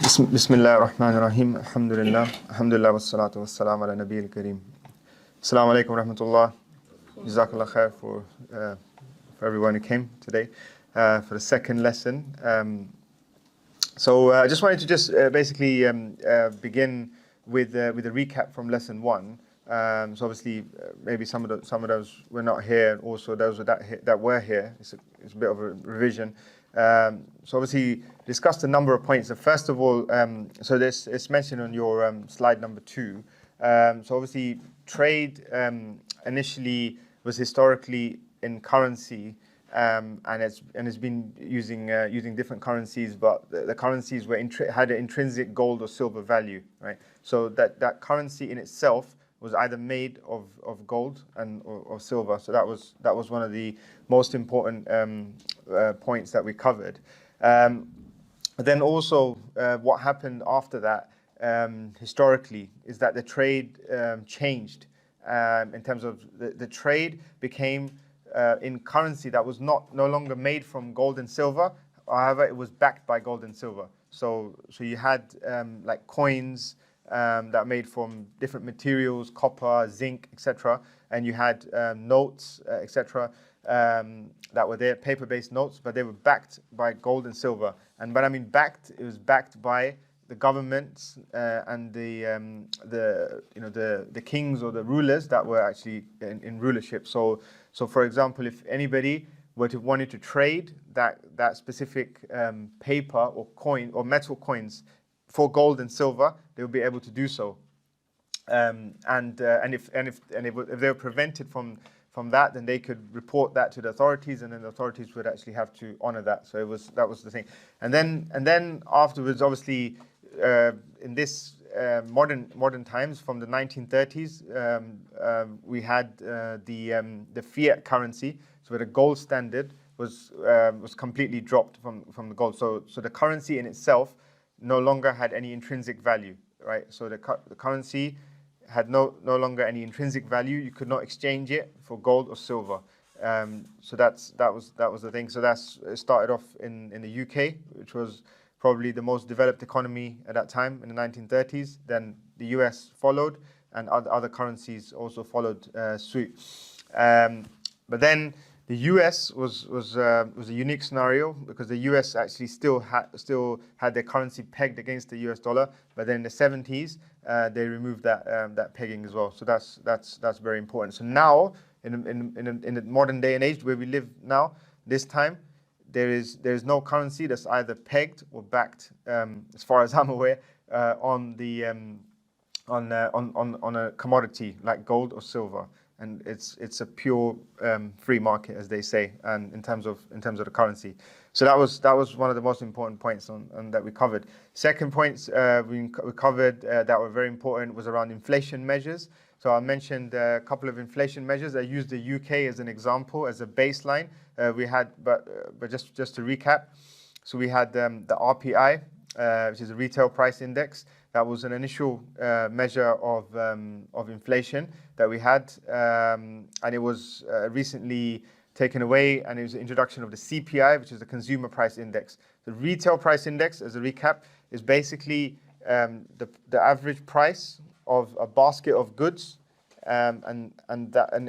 Bismillah ar-Rahman ar-Rahim. Alhamdulillah wassalatu wassalamu ala Nabi al-Kareem. Assalamu alaikum wa rahmatullah. Jazakallah khair for everyone who came today for the second lesson. So I just wanted to basically begin with a recap from lesson one. So obviously maybe some of those were not here, and also those that were here. It's a bit of a revision. So obviously discussed a number of points. So first of all, so this it's mentioned on your slide number 2. So obviously trade initially was historically in currency, and it's been using different currencies, but the currencies had an intrinsic gold or silver value, right? So that currency in itself was either made of gold or silver. So that was one of the most important points that we covered. Then also what happened after that historically is that the trade changed in terms of the trade became in currency that was no longer made from gold and silver. However, it was backed by gold and silver. So you had like coins that are made from different materials, copper, zinc, etc. And you had notes, etc. That were there, paper-based notes, but they were backed by gold and silver. And when I mean backed, it was backed by the governments and the kings or the rulers that were actually in rulership. So for example, if anybody were to wanted to trade that specific paper or coin or metal coins for gold and silver, they would be able to do so. And if they were prevented from that, then they could report that to the authorities, and then the authorities would actually have to honor that. So that was the thing. And then afterwards, obviously, in this modern times, from the 1930s, we had the fiat currency, so where the gold standard was completely dropped from the gold. So the currency in itself no longer had any intrinsic value, right? So the currency had no longer any intrinsic value. You could not exchange it for gold or silver. So that was the thing. So it started off in the UK, which was probably the most developed economy at that time in the 1930s. Then the US followed, and other currencies also followed suit. But then the US was a unique scenario, because the US actually still had their currency pegged against the US dollar. But then in the 70s, they removed that pegging as well. So that's very important. So now in the modern day and age where we live now, this time, there is no currency that's either pegged or backed, as far as I'm aware, on a commodity like gold or silver. And it's a pure free market, as they say, and in terms of the currency. So that was one of the most important points on that we covered. Second points we covered that were very important was around inflation measures. So I mentioned a couple of inflation measures. I used the UK as an example, as a baseline. We had, but just to recap, so we had the RPI, which is a retail price index. That was an initial measure of inflation that we had, and it was recently taken away, and it was the introduction of the CPI, which is the consumer price index. The retail price index, as a recap, is basically the average price of a basket of goods, and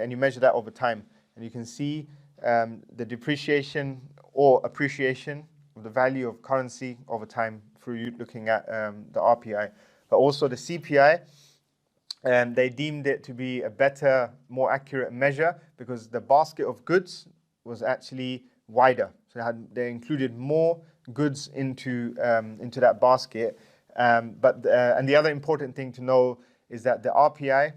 you measure that over time, and you can see the depreciation or appreciation of the value of currency over time through you looking at the RPI. But also the CPI, they deemed it to be a better, more accurate measure, because the basket of goods was actually wider. So they included more goods into that basket. And the other important thing to know is that the RPI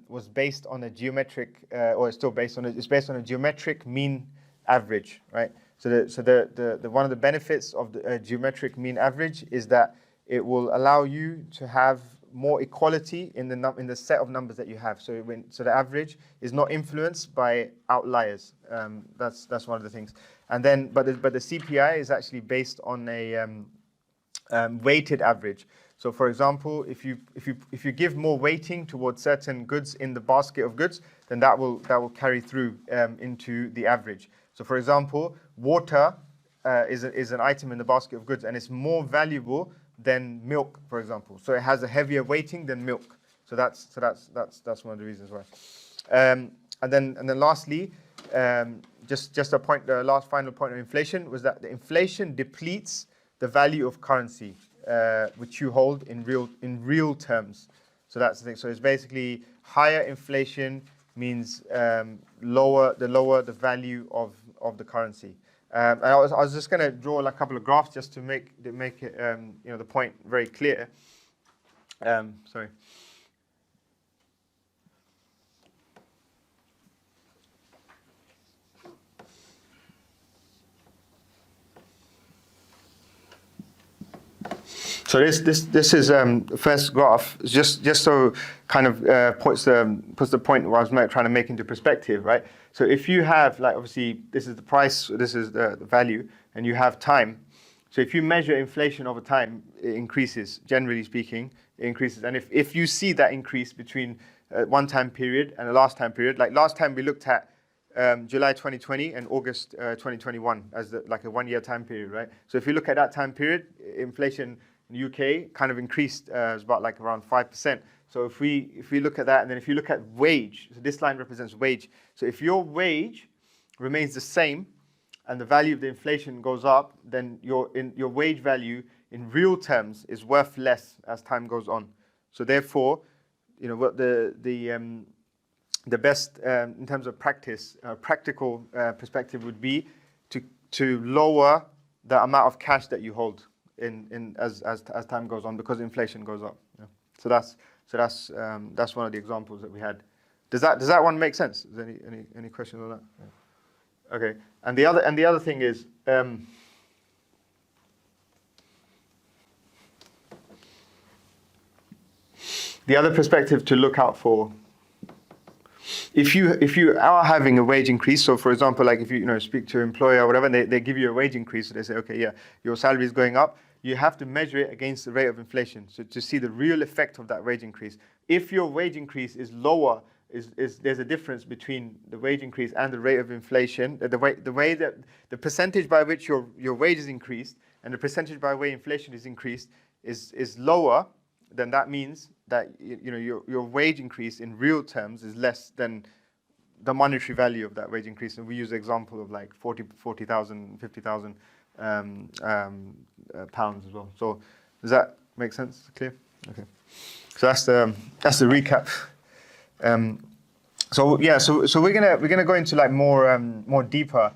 was based on a geometric, or it's still based on a geometric mean average, right? So the one of the benefits of the geometric mean average is that it will allow you to have more equality in the set of numbers that you have. So the average is not influenced by outliers. That's one of the things. And then, but the CPI is actually based on a weighted average. So, for example, if you give more weighting towards certain goods in the basket of goods, then that will carry through into the average. So, for example, water is an item in the basket of goods, and it's more valuable than milk, for example. So it has a heavier weighting than milk. So that's one of the reasons why. And then lastly, just a point. The last final point of inflation was that the inflation depletes the value of currency, which you hold in real terms. So that's the thing. So it's basically higher inflation means lower the value of the currency. And I was just going to draw a couple of graphs just to make it the point very clear. Sorry. So this is the first graph, just so kind of puts the point I was trying to make into perspective, right? So if you have, like, obviously this is the price, this is the value, and you have time. So if you measure inflation over time, it increases. Generally speaking, it increases. And if you see that increase between one time period and the last time period, like last time we looked at July 2020 and August 2021 as like a 1 year time period, right? So if you look at that time period, inflation in the UK kind of increased, it's about like around 5%. So if we look at that, and then if you look at wage, so this line represents wage. So if your wage remains the same and the value of the inflation goes up, then your wage value in real terms is worth less as time goes on. So therefore, what the best in terms of practical perspective would be to lower the amount of cash that you hold as time goes on, because inflation goes up. Yeah. So that's one of the examples that we had. Does that one make sense? Is there any questions on that? Yeah. Okay. And the other thing is the other perspective to look out for. If you are having a wage increase, so for example, like if you speak to your employer or whatever, and they give you a wage increase, so they say, okay, yeah, your salary is going up, you have to measure it against the rate of inflation, so to see the real effect of that wage increase. If your wage increase is lower, there's a difference between the wage increase and the rate of inflation, the way that the percentage by which your wage is increased and the percentage by which inflation is increased is lower, then that means that your wage increase in real terms is less than the monetary value of that wage increase. And we use the example of like 40,000, 50,000 pounds as well. So does that make sense? Clear? Okay. So that's the recap. So we're gonna go into like more deeper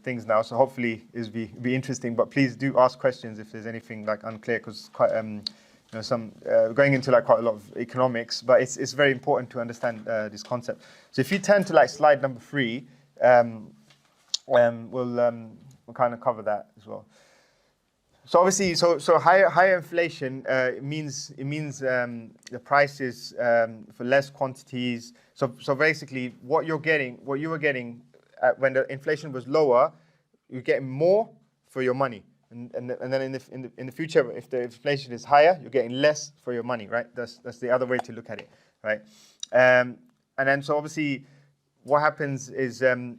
things now. So hopefully it'll be interesting. But please do ask questions if there's anything like unclear, because quite going into like quite a lot of economics, but it's very important to understand this concept. So if you turn to like slide number 3, we'll kind of cover that as well. So obviously, so higher inflation means the prices for less quantities. So basically, what you were getting when the inflation was lower, you're getting more for your money. And then in the future, if the inflation is higher, you're getting less for your money, right? That's the other way to look at it, right? And then so obviously, what happens is the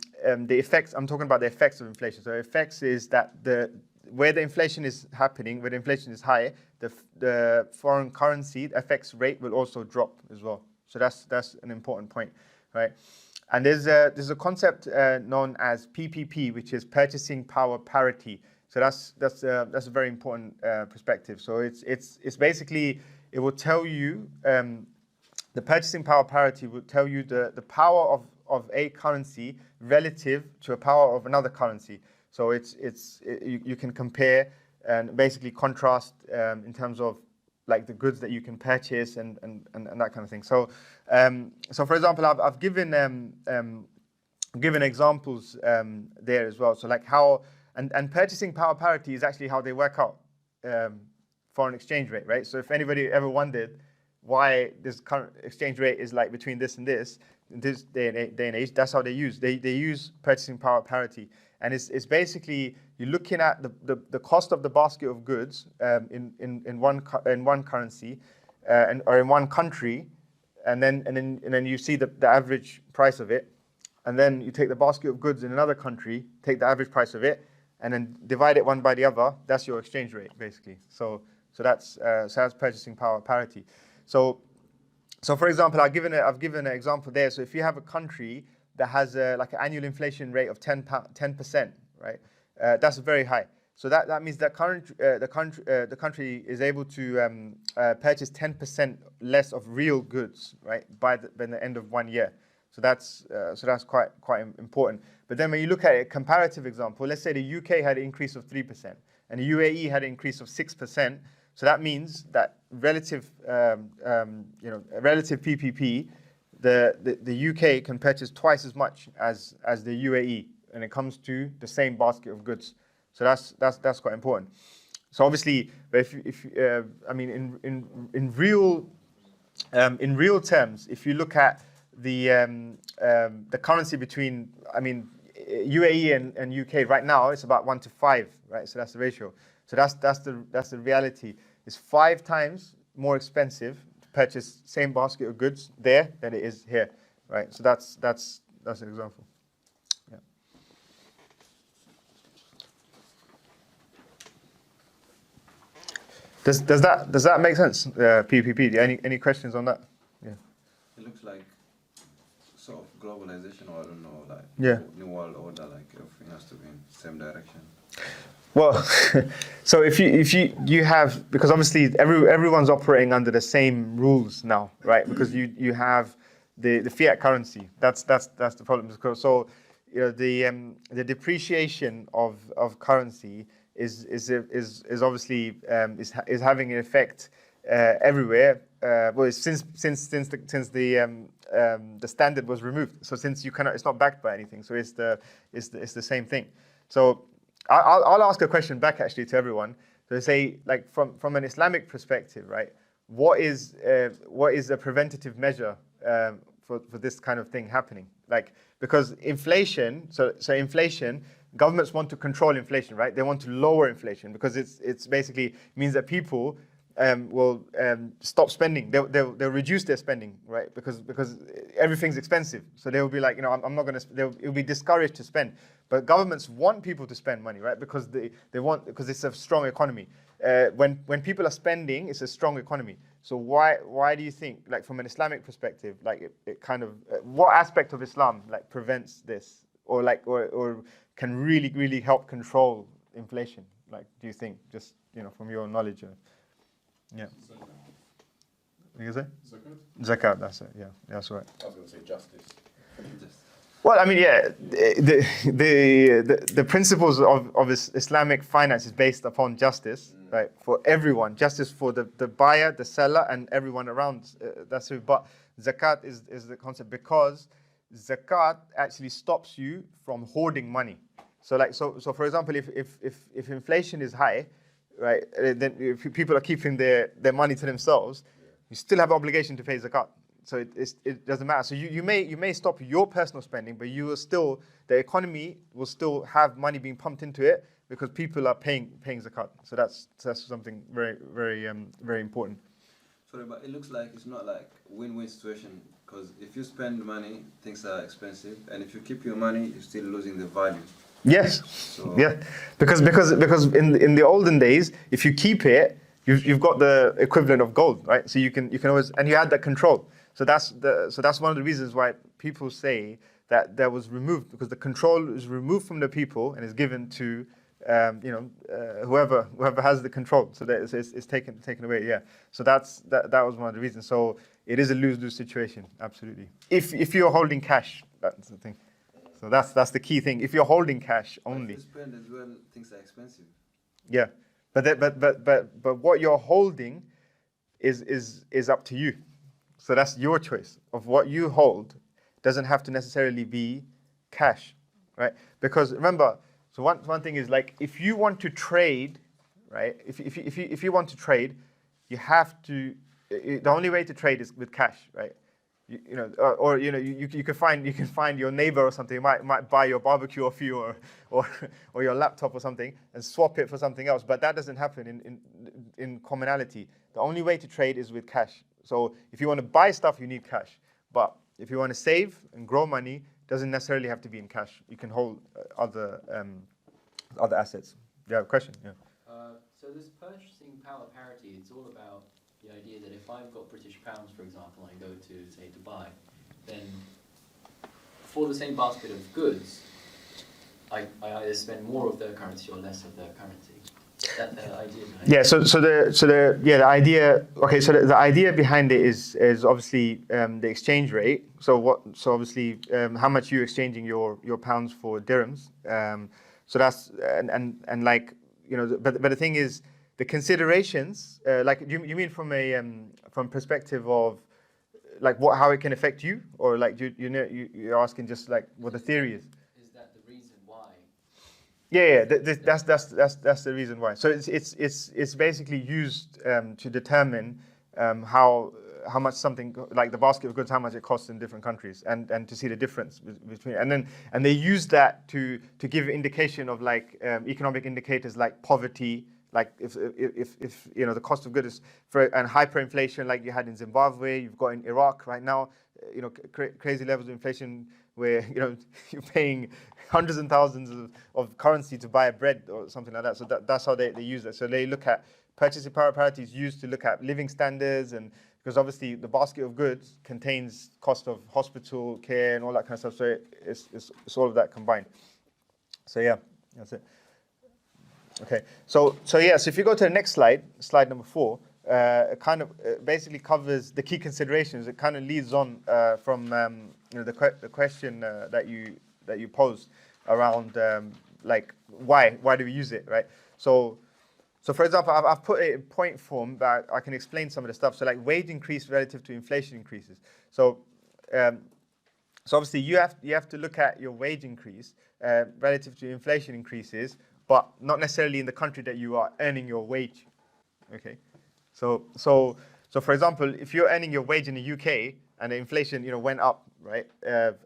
effects. I'm talking about the effects of inflation. So effects is that where the inflation is happening, where the inflation is high, the foreign currency FX rate will also drop as well. So that's an important point, right? And there's a concept known as PPP, which is purchasing power parity. So that's a very important perspective. So it's basically, it will tell you the purchasing power parity will tell you the power of a currency relative to a power of another currency. So you can compare and basically contrast in terms of like the goods that you can purchase and that kind of thing. So for example, I've given examples there as well. So like how and purchasing power parity is actually how they work out foreign exchange rate, right? So if anybody ever wondered why this current exchange rate is like between this and this, in this day and age, that's how they use. They use purchasing power parity, and it's basically you're looking at the cost of the basket of goods in one currency or in one country, and then you see the average price of it, and then you take the basket of goods in another country, take the average price of it, and then divide it one by the other, that's your exchange rate, basically. So that's purchasing power parity. So for example, I've given an example there. So if you have a country that has like an annual inflation rate of 10%, right? That's very high. So that means that the country is able to purchase 10% less of real goods, right, by the end of 1 year. So that's quite important. But then when you look at a comparative example, let's say the UK had an increase of 3% and the UAE had an increase of 6%. So that means that relative PPP, the UK can purchase twice as much as the UAE, and it comes to the same basket of goods. So that's quite important. So obviously, in real terms, if you look at the currency between, UAE and UK right now, it's about 1 to 5, right? So that's the ratio. So that's the reality. It's 5 times more expensive to purchase same basket of goods there than it is here, right? So that's an example. Yeah. Does that make sense? PPP. Any questions on that? Yeah. It looks like sort of globalization, or I don't know, like new world order, like everything has to be in the same direction. Well, so if you have, because obviously everyone's operating under the same rules now, right? Because you have the fiat currency. That's the problem. So the depreciation of currency is obviously is having an effect everywhere. Well, since the standard was removed. So since it's not backed by anything. So it's the same thing. So I'll ask a question back actually to everyone. So say, like, from an Islamic perspective, right? What is a preventative measure for this kind of thing happening? Like, because inflation, so inflation, governments want to control inflation, right? They want to lower inflation because it's basically means that people will stop spending. They'll reduce their spending, right? Because everything's expensive. So they will be like, I'm not going to. It'll be discouraged to spend. But governments want people to spend money, right? Because because it's a strong economy. When people are spending, it's a strong economy. So why do you think, like, from an Islamic perspective, like it kind of what aspect of Islam like prevents this, or can really help control inflation? Like, do you think, just from your knowledge? Yeah. Zakat. What you say? Zakat? Zakat, that's it. Yeah, that's right. I was going to say justice. Well, I mean, yeah, the principles of Islamic finance is based upon justice, right? For everyone, justice for the buyer, the seller, and everyone around. That's it. But zakat is the concept because zakat actually stops you from hoarding money. So for example, if inflation is high, right, then if people are keeping their money to themselves, you still have obligation to pay zakat. So it doesn't matter. So you may stop your personal spending, but the economy will still have money being pumped into it because people are paying zakat. So that's something very very important. Sorry, but it looks like it's not like win-win situation, because if you spend money, things are expensive, and if you keep your money, you're still losing the value. Yes. So, yeah. Because in the olden days, if you keep it, you've got the equivalent of gold, right? So you can always, and you had that control. So that's one of the reasons why people say that was removed, because the control is removed from the people and is given to whoever has the control. So that it's taken away. Yeah. So that was one of the reasons. So it is a lose-lose situation, absolutely. If you're holding cash, that's the thing. So that's the key thing. If you're holding cash only. If you spend as well, things are expensive. Yeah, but what you're holding is up to you. So that's your choice of what you hold. Doesn't have to necessarily be cash, right? Because remember, so one thing is, like, if you want to trade, right? If you want to trade, you have to. The only way to trade is with cash, right? You can find your neighbor or something might buy your barbecue off you or your laptop or something and swap it for something else. But that doesn't happen in commonality. The only way to trade is with cash. So if you want to buy stuff, you need cash. But if you want to save and grow money, it doesn't necessarily have to be in cash. You can hold other other assets. Yeah, question. Yeah. So this purchasing power parity, it's all about the idea that if I've got British pounds, for example, and I go to, say, Dubai, then for the same basket of goods, I either spend more of their currency or less of their currency. That the idea behind Yeah. The idea. Okay. So the idea behind it is obviously the exchange rate. So obviously how much you're exchanging your pounds for dirhams. So that's and like but the thing is the considerations. Like you mean from a from perspective of like how it can affect you, or like you're asking just like what the theory is. Is that the reason why? Yeah. That's the reason why. So it's basically used to determine how much something like the basket of goods, how much it costs in different countries, and to see the difference between, and they use that to give indication of like economic indicators like poverty. Like if the cost of goods and hyperinflation like you had in Zimbabwe, you've got in Iraq right now, crazy levels of inflation where you're paying hundreds and thousands of currency to buy a bread or something like that. So that's how they use it. So they look at purchasing power parity is used to look at living standards, and because obviously the basket of goods contains cost of hospital care and all that kind of stuff. So it's all of that combined. So yeah, that's it. Okay, so if you go to the next slide number 4, it kind of basically covers the key considerations. It kind of leads on from the question that you posed around like why do we use it, right? So for example, I've put it in point form that I can explain some of the stuff. So like wage increase relative to inflation increases. So obviously you have to look at your wage increase relative to inflation increases, but not necessarily in the country that you are earning your wage. Okay, so for example, if you're earning your wage in the UK and the inflation went up, right,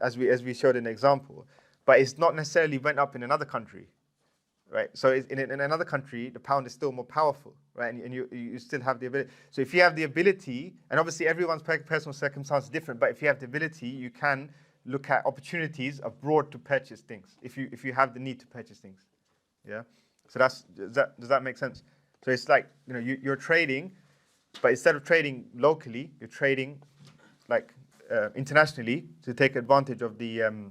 as we showed in the example, but it's not necessarily went up in another country, right? So in another country, the pound is still more powerful, right? And you still have the ability. So if you have the ability, and obviously everyone's personal circumstance is different, but if you have the ability, you can look at opportunities abroad to purchase things if you have the need to purchase things. Yeah, so does that make sense? So it's like you're trading, but instead of trading locally, you're trading like internationally to take advantage of the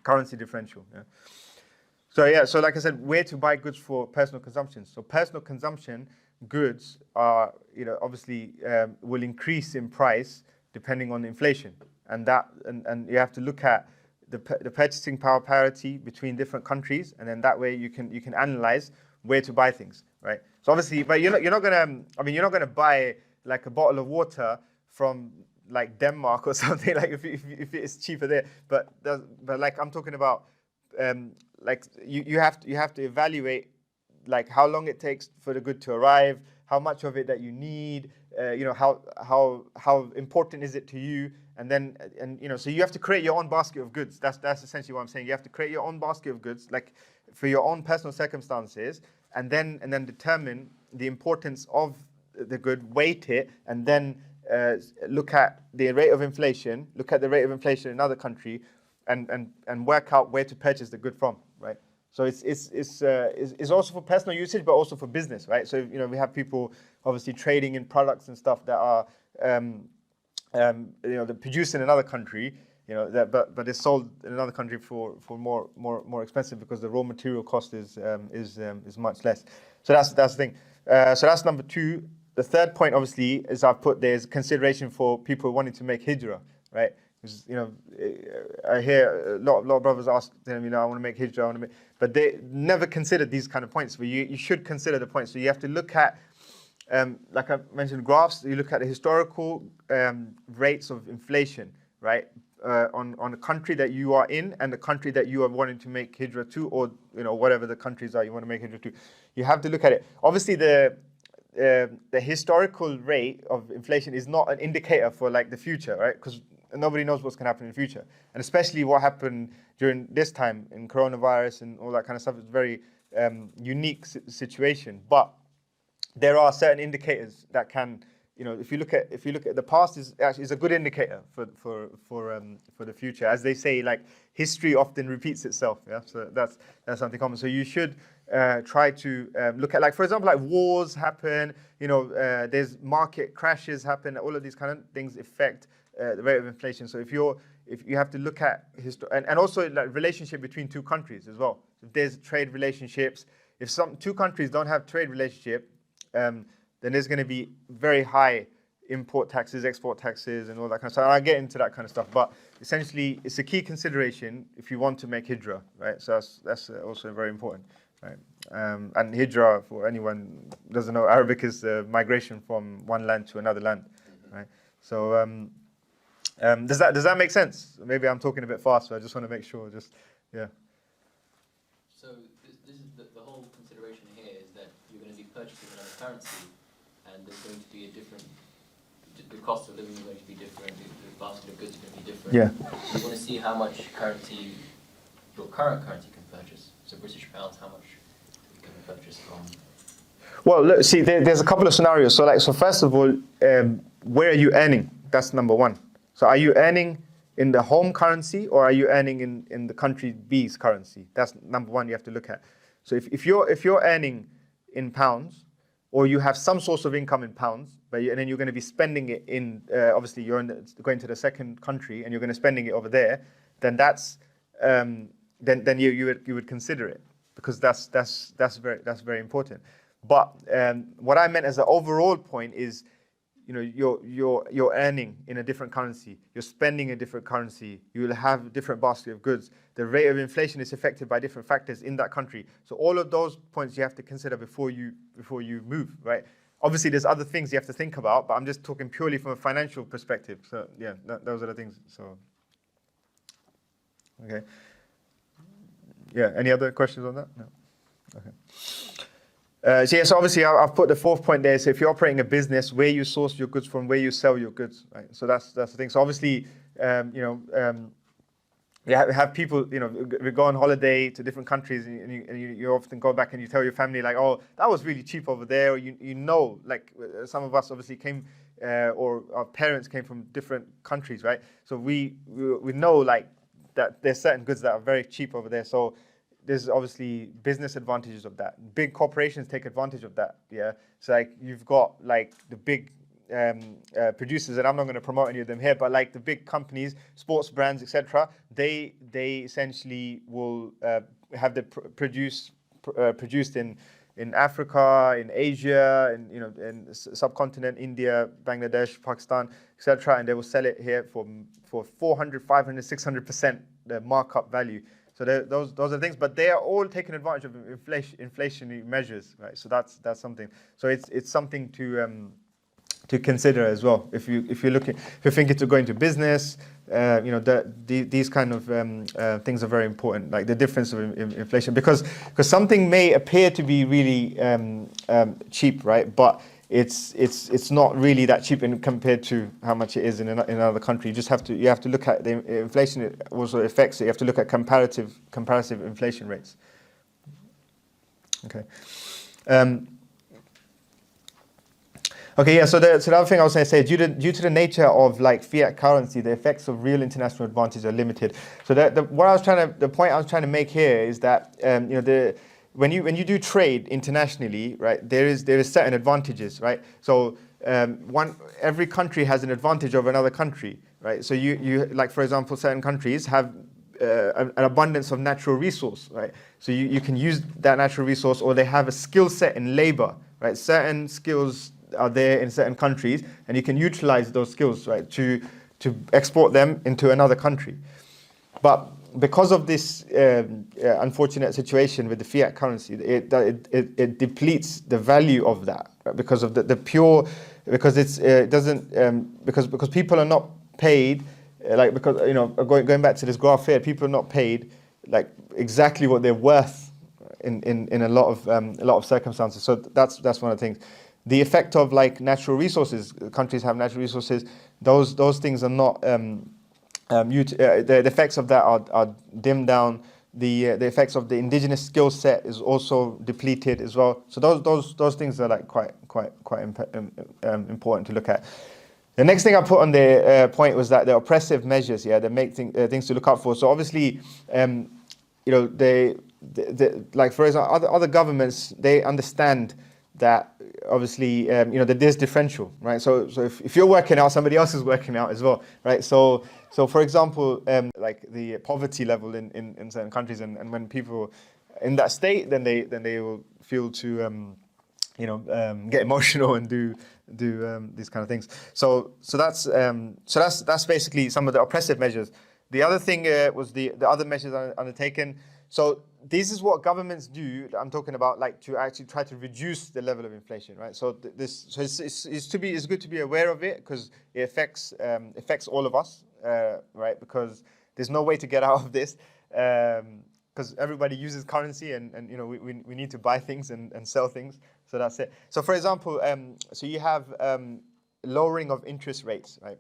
currency differential. Yeah. So like I said, where to buy goods for personal consumption. So personal consumption goods are obviously will increase in price depending on inflation, and you have to look at the purchasing power parity between different countries, and then that way you can analyze where to buy things, right? So obviously, but you're not gonna buy like a bottle of water from like Denmark or something, like if it's cheaper there. But like I'm talking about like you have to evaluate like how long it takes for the good to arrive, how much of it that you need, how important is it to you. And then, so you have to create your own basket of goods. That's essentially what I'm saying. You have to create your own basket of goods, like for your own personal circumstances, and then determine the importance of the good, weight it, and then look at the rate of inflation, look at the rate of inflation in another country, and work out where to purchase the good from, right? So it's also for personal usage, but also for business, right? So we have people obviously trading in products and stuff that are they're produced in another country, but they're sold in another country for more expensive because the raw material cost is much less. So that's the thing. So that's number 2. The third point, obviously, is I've put there's consideration for people wanting to make hijrah, right? Because I hear a lot of brothers ask them, I want to make hijrah, but they never considered these kind of points. But you should consider the points. So you have to look at, like I mentioned, graphs. You look at the historical rates of inflation, right, on the country that you are in and the country that you are wanting to make hijrah to, or whatever the countries are you want to make hijrah to. You have to look at it. Obviously, the historical rate of inflation is not an indicator for like the future, right? Because nobody knows what's going to happen in the future, and especially what happened during this time in coronavirus and all that kind of stuff. It's a very unique situation, but there are certain indicators that can if you look at the past, is a good indicator for the future. As they say, like history often repeats itself. Yeah, so that's something common. So you should try to look at, like, for example, like wars happen. There's market crashes happen. All of these kind of things affect the rate of inflation. So if you have to look at and also like relationship between two countries as well. If there's trade relationships, if two countries don't have trade relationship, then there's going to be very high import taxes, export taxes, and all that kind of stuff. I'll get into that kind of stuff, but essentially, it's a key consideration if you want to make hijrah, right? So that's also very important, right? And hijrah, for anyone who doesn't know, Arabic is migration from one land to another land, right? So does that make sense? Maybe I'm talking a bit fast, so I just want to make sure. Yeah. So this is the whole consideration here is that you're going to be purchasing another currency, and there's going to be a different. The cost of living is going to be different. The basket of goods is going to be different. Yeah. You want to see how much currency your current currency can purchase. So British pounds, how much you can purchase from. Well, look, see, there's a couple of scenarios. So first of all, where are you earning? That's number one. So are you earning in the home currency, or are you earning in the country B's currency? That's number one you have to look at. So if you're earning in pounds, or you have some source of income in pounds, and then you're going to be spending it in, obviously you're going to the second country and you're going to spending it over there, then that's then you would consider it, because that's very important. But what I meant as the overall point is, you're earning in a different currency, you're spending a different currency, you will have a different basket of goods. The rate of inflation is affected by different factors in that country. So all of those points you have to consider before you move, right? Obviously, there's other things you have to think about, but I'm just talking purely from a financial perspective. So yeah, those are the things. So okay, yeah. Any other questions on that? No. Okay. So obviously I've put the fourth point there. So if you're operating a business, where you source your goods from, where you sell your goods, right? So that's the thing. So obviously, you have people, we go on holiday to different countries, and you often go back and you tell your family, like, oh, that was really cheap over there. Or like some of us obviously came, or our parents came from different countries, right? So we know like that there's certain goods that are very cheap over there. So there's obviously business advantages of that. Big corporations take advantage of that. Yeah, so like you've got like the big producers, and I'm not going to promote any of them here, but like the big companies, sports brands, etc. They essentially will have the produced in Africa, in Asia, in subcontinent, India, Bangladesh, Pakistan, etc. And they will sell it here for 400, 500, 600% the markup value. So those are things, but they are all taking advantage of inflationary measures, right? So that's something. So it's something to consider as well. If you're thinking to go into business, these kind of things are very important. Like the difference of inflation, because something may appear to be really cheap, right? But it's not really that cheap compared to how much it is in another country. You have to look at the inflation. It also affects it. You have to look at comparative inflation rates. Okay. Okay, yeah, so the other thing I was going to say, due to the nature of like fiat currency, the effects of real international advantage are limited. So the point I was trying to make here is that when you do trade internationally, right, there is certain advantages, right? So every country has an advantage over another country, right? So you like, for example, certain countries have an abundance of natural resource, right? So you can use that natural resource, or they have a skill set in labor, right? Certain skills are there in certain countries, and you can utilize those skills, right, to export them into another country. But because of this unfortunate situation with the fiat currency, it depletes the value of that, right? Because of because people are not paid, going back to this graph here, people are not paid like exactly what they're worth in a lot of circumstances. So that's one of the things. The effect of like natural resources, countries have natural resources, those things are not, the effects of that are dimmed down the effects of the indigenous skill set is also depleted as well. So those things are like quite important to look at. The next thing I put on the point was that the oppressive measures, they make things to look out for. So obviously, they like for example, other governments, they understand that obviously, that there's differential, right? So if you're working out, somebody else is working out as well, right? So for example, like the poverty level in certain countries, and when people in that state, then they will feel to get emotional and do these kind of things. So that's basically some of the oppressive measures. The other thing was the other measures undertaken. So this is what governments do. I'm talking about, like, to actually try to reduce the level of inflation, right? So it's good to be aware of it, because it affects all of us, right? Because there's no way to get out of this. Because everybody uses currency, and we need to buy things and sell things. So that's it. So for example, so you have lowering of interest rates, right?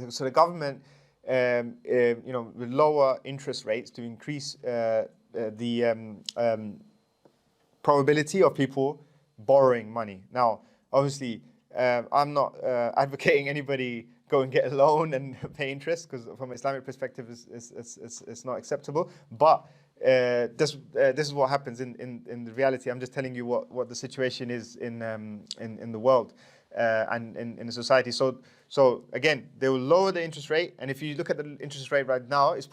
So the government, with lower interest rates to increase the probability of people borrowing money. Now, obviously, I'm not advocating anybody go and get a loan and pay interest, because from an Islamic perspective, it's not acceptable. But this is what happens in the reality. I'm just telling you what the situation is in the world and in the society. So again, they will lower the interest rate, and if you look at the interest rate right now, it's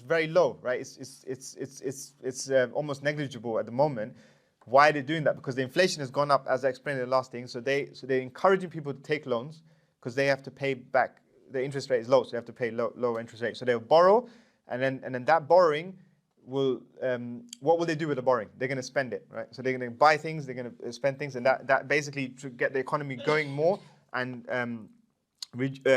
very low, right? It's almost negligible at the moment. Why are they doing that? Because the inflation has gone up, as I explained in the last thing. So they're encouraging people to take loans, because they have to pay back. The interest rate is low, so they have to pay lower interest rate. So they'll borrow, and then that borrowing will, what will they do with the borrowing? They're going to spend it, right? So they're going to buy things, they're going to spend things, and that basically to get the economy going more, and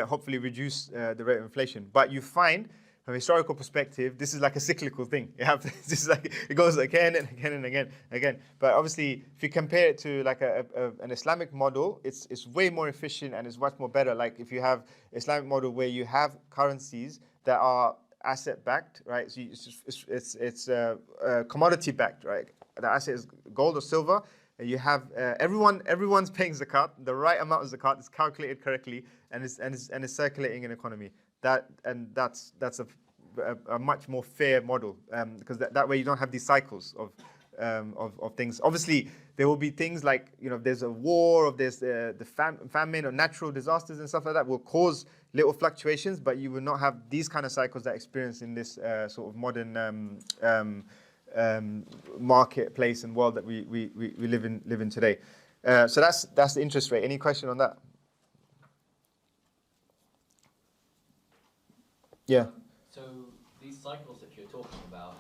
hopefully reduce the rate of inflation. But you find, from a historical perspective, this is like a cyclical thing. This is like, it goes again and again and again and again. But obviously, if you compare it to like an Islamic model, it's way more efficient and it's much more better. Like if you have Islamic model where you have currencies that are asset backed, right? So it's commodity backed, right? The asset is gold or silver. And you have everyone's paying zakat. The right amount of zakat is calculated correctly and is circulating in economy. That's a much more fair model, because that way you don't have these cycles of things. Obviously, there will be things like, there's a war, or there's the famine or natural disasters and stuff like that will cause little fluctuations, but you will not have these kind of cycles that experience in this sort of modern marketplace and world that we live in today. So that's the interest rate. Any question on that? Yeah. So these cycles that you're talking about,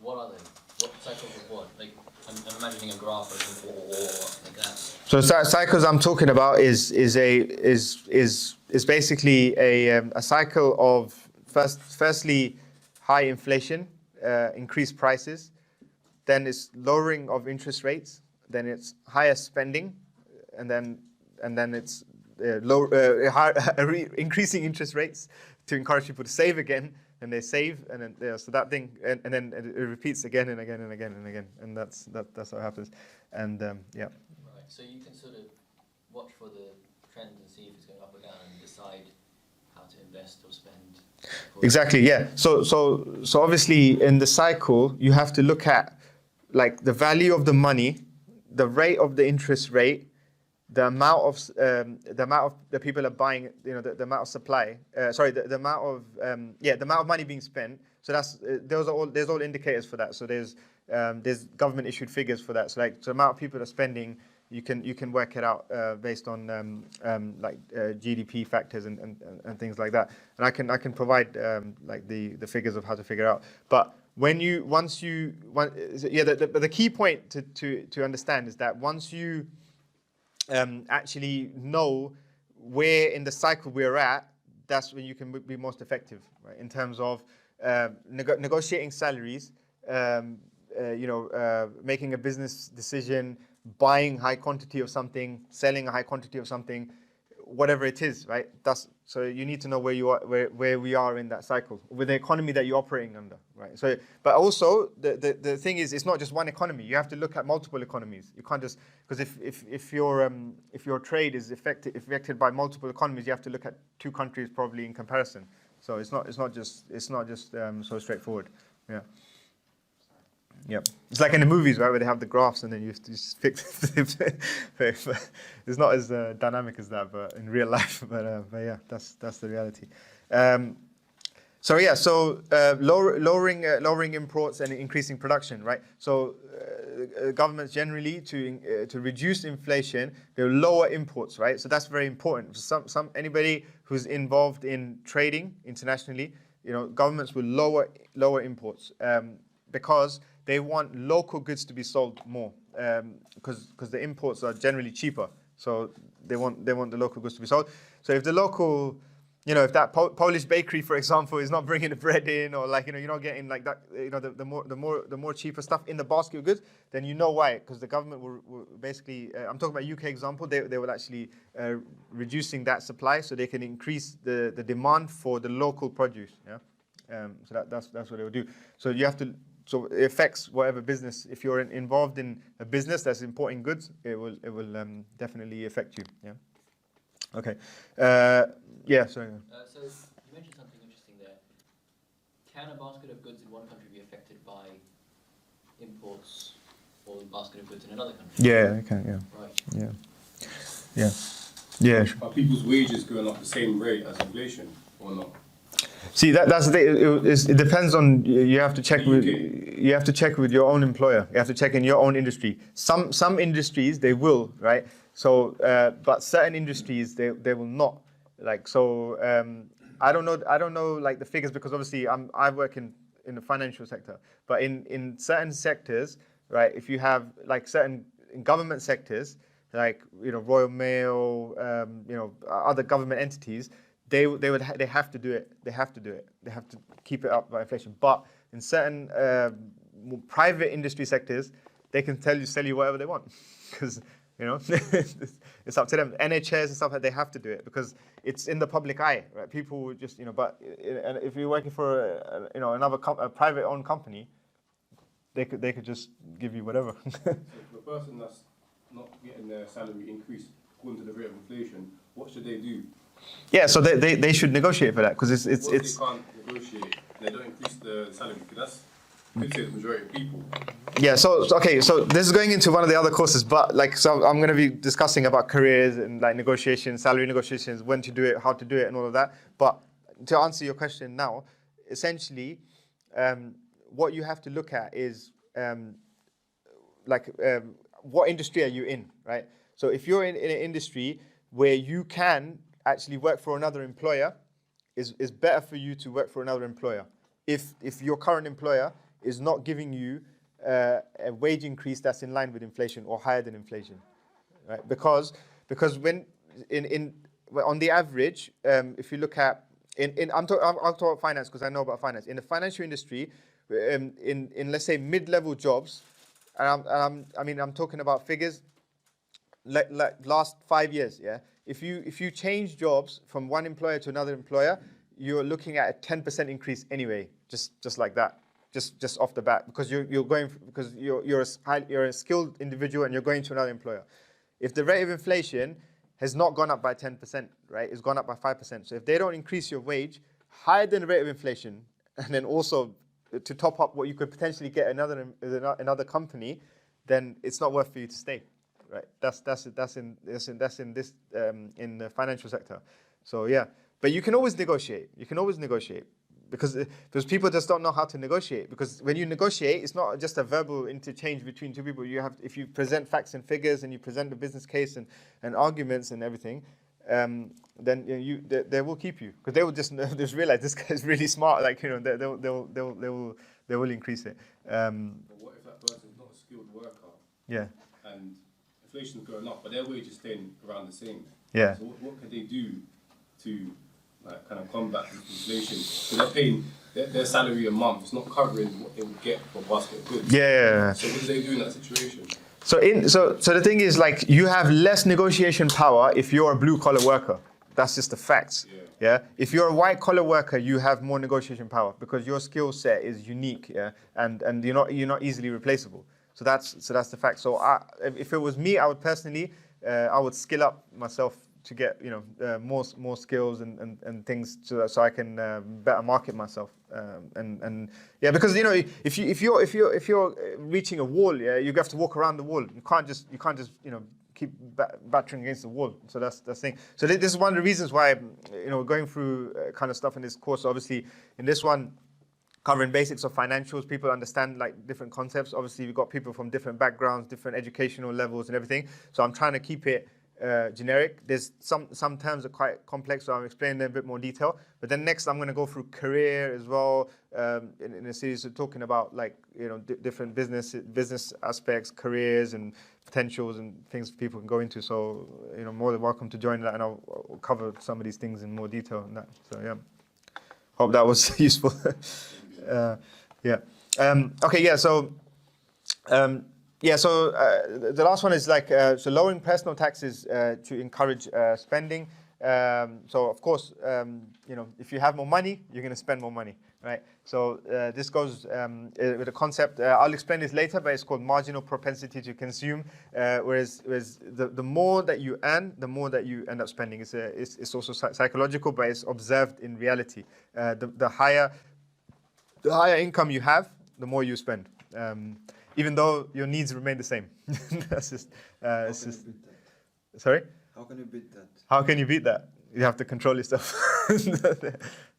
what are they? What cycles of what? Like, I'm imagining a graph or like that. So cycles I'm talking about is basically a cycle of firstly high inflation, increased prices, then it's lowering of interest rates, then it's higher spending, and then it's increasing interest rates to encourage people to save again, and they save, and then so that thing, and then it repeats again and again and again and again, and that's what happens, and Right. So you can sort of watch for the trend and see if it's going up or down, and decide how to invest or spend. Exactly. Yeah. So obviously in the cycle you have to look at like the value of the money, the rate of the interest rate, the amount of the people are buying, the amount of supply, the amount of money being spent. So there's all indicators for that. So there's government issued figures for that. So like the amount of people are spending, you can work it out based on GDP factors and things like that. And I can provide the figures of how to figure it out. But the key point to understand is that once you actually know where in the cycle we're at, that's when you can be most effective, right? In terms of negotiating salaries, making a business decision, buying high quantity of something, selling a high quantity of something. whatever it is, right? So you need to know where you are, where we are in that cycle with the economy that you're operating under, right? So, but also the thing is, it's not just one economy. You have to look at multiple economies. You can't just, because if your trade is affected by multiple economies, you have to look at two countries probably in comparison. So it's not just so straightforward. Yeah. Yep. It's like in the movies, right, where they have the graphs and then you just fix it. It's not as dynamic as that, but in real life. But yeah, that's the reality. Lowering imports and increasing production, right? So governments generally to reduce inflation, they'll lower imports, right? So that's very important. Anybody who's involved in trading internationally, governments will lower imports because they want local goods to be sold more because the imports are generally cheaper. So they want the local goods to be sold. So if the local, if that Polish bakery, for example, is not bringing the bread in, or you're not getting like that, the more cheaper stuff in the basket of goods, then you know why. Because the government will basically, I'm talking about UK example, they will actually reducing that supply so they can increase the demand for the local produce. Yeah, so that's what they will do. So you have to. So it affects whatever business. If you're involved in a business that's importing goods, it will definitely affect you. Yeah. Okay. Yeah. Sorry. So you mentioned something interesting there. Can a basket of goods in one country be affected by imports or a basket of goods in another country? Yeah, it can. Yeah. Right. Yeah. Yeah. Yeah. Sure. Are people's wages going up the same rate as inflation or not? See, that's the thing. It depends on. You have to check with your own employer. You have to check in your own industry. Some industries they will, right? So, but certain industries they will not. I don't know like the figures because obviously I work in the financial sector. But in certain sectors, right? If you have like certain in government sectors, like Royal Mail, other government entities. They have to do it. They have to keep it up by inflation. But in certain more private industry sectors, they can sell you whatever they want, because it's up to them. NHS and stuff like they have to do it because it's in the public eye, right? People would just But if you're working for a private owned company, they could just give you whatever. So for the person that's not getting their salary increased according to the rate of inflation, what should they do? Yeah, so they should negotiate for that because it's. What if they can't negotiate? They don't increase the salary because that's the majority of people. Yeah. So this is going into one of the other courses, but I'm going to be discussing about careers and like negotiations, salary negotiations, when to do it, how to do it, and all of that. But to answer your question now, essentially, what you have to look at is what industry are you in, right? So if you're in an industry where you can actually work for another employer, is better for you to work for another employer. If your current employer is not giving you a wage increase that's in line with inflation or higher than inflation, right? Because when on the average, if you look at I'll talk about finance because I know about finance. In the financial industry, in let's say mid-level jobs, and I'm talking about figures like last 5 years, yeah. If you change jobs from one employer to another employer, you're looking at a 10% increase anyway, just like that, just off the bat, because you're a skilled individual and you're going to another employer. If the rate of inflation has not gone up by 10%, right, it's gone up by 5%. So if they don't increase your wage higher than the rate of inflation, and then also to top up what you could potentially get another company, then it's not worth for you to stay. Right, that's in the financial sector. So yeah, but you can always negotiate. Because people just don't know how to negotiate. Because when you negotiate, it's not just a verbal interchange between two people. If you present facts and figures and you present the business case and arguments and everything, then they will keep you because they will just realize this guy's really smart. They will increase it. But what if that person's not a skilled worker? Yeah. And inflation's going up, but their wage is staying around the same. Yeah. So what can they do to kind of combat inflation? Because they're paying their salary a month. It's not covering what they would get for a basket of goods. Yeah. So what do they do in that situation? So the thing is, like, you have less negotiation power if you're a blue collar worker. That's just the facts. Yeah. If you're a white collar worker, you have more negotiation power because your skill set is unique. Yeah. And you're not easily replaceable. So that's the fact. So if it was me, I would personally I would skill up myself to get more skills and things so I can better market myself and yeah, because if you're reaching a wall, yeah, you have to walk around the wall. You can't just keep battering against the wall. So that's the thing. So this is one of the reasons why going through kind of stuff in this course. Obviously, in this one, covering basics of financials, people understand like different concepts. Obviously, we've got people from different backgrounds, different educational levels and everything. So I'm trying to keep it generic. There's some terms are quite complex, so I'm explaining them in a bit more detail. But then next, I'm going to go through career as well in a series of talking about like different business aspects, careers and potentials and things people can go into. So more than welcome to join that, and I'll cover some of these things in more detail and that. So yeah, hope that was useful. Yeah. Okay. Yeah. So. So the last one is like so lowering personal taxes to encourage spending. So of course, if you have more money, you're going to spend more money, right? So this goes with a concept. I'll explain this later, but it's called marginal propensity to consume. Whereas the more that you earn, the more that you end up spending. It's also psychological, but it's observed in reality. The higher income you have, the more you spend. Even though your needs remain the same. That's just. It's just. Sorry. How can you beat that? How can you beat that? You have to control yourself.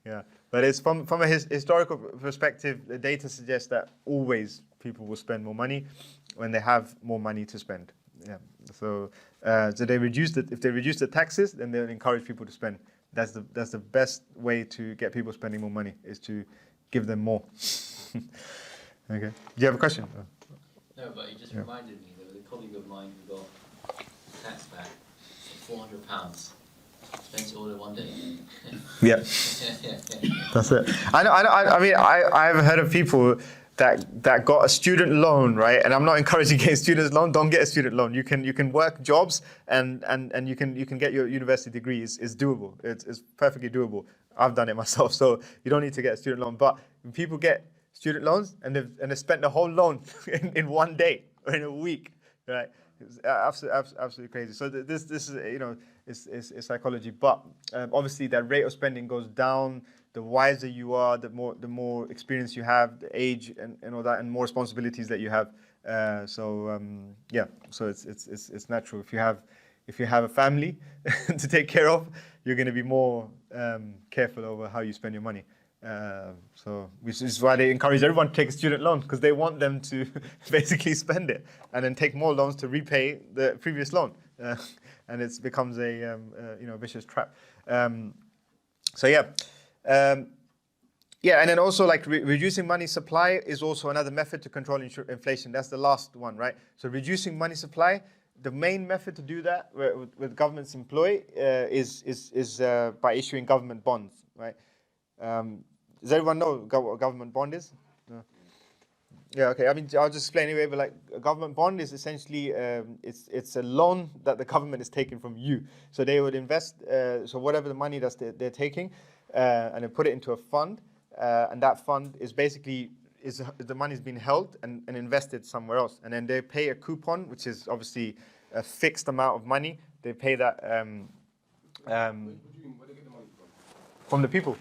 Yeah, but it's from a historical perspective. The data suggests that always people will spend more money when they have more money to spend. Yeah. So if they reduce the taxes, then they'll encourage people to spend. That's the best way to get people spending more money, is to give them more. Okay. Do you have a question? No, but it just reminded me, there was a colleague of mine who got tax back £400. Spent it all in one day. Yeah. That's it. I mean, I've heard of people that got a student loan, right? And I'm not encouraging getting student loan. Don't get a student loan. You can work jobs and you can get your university degree. It's doable. It's perfectly doable. I've done it myself, so you don't need to get a student loan. But when people get student loans and they've spent the whole loan in one day or in a week, right? It's absolutely crazy. So this is it's psychology, but obviously that rate of spending goes down. The wiser you are, the more experience you have, the age and all that, and more responsibilities that you have. So it's natural. If you have a family to take care of, you're going to be more careful over how you spend your money. Which is why they encourage everyone to take a student loan, because they want them to basically spend it and then take more loans to repay the previous loan, and it becomes a vicious trap. And then also like reducing money supply is also another method to control inflation. That's the last one, right? So reducing money supply, the main method to do that with governments employ is by issuing government bonds, right? Does everyone know what a government bond is? No. Yeah, okay. I mean, I'll just explain anyway. But like, a government bond is essentially it's a loan that the government is taking from you. So they would invest. So whatever the money they're taking, and they put it into a fund, and that fund is basically the money's been held and invested somewhere else, and then they pay a coupon, which is obviously a fixed amount of money. They pay that Where do you mean? Where do they get the money from? from the people.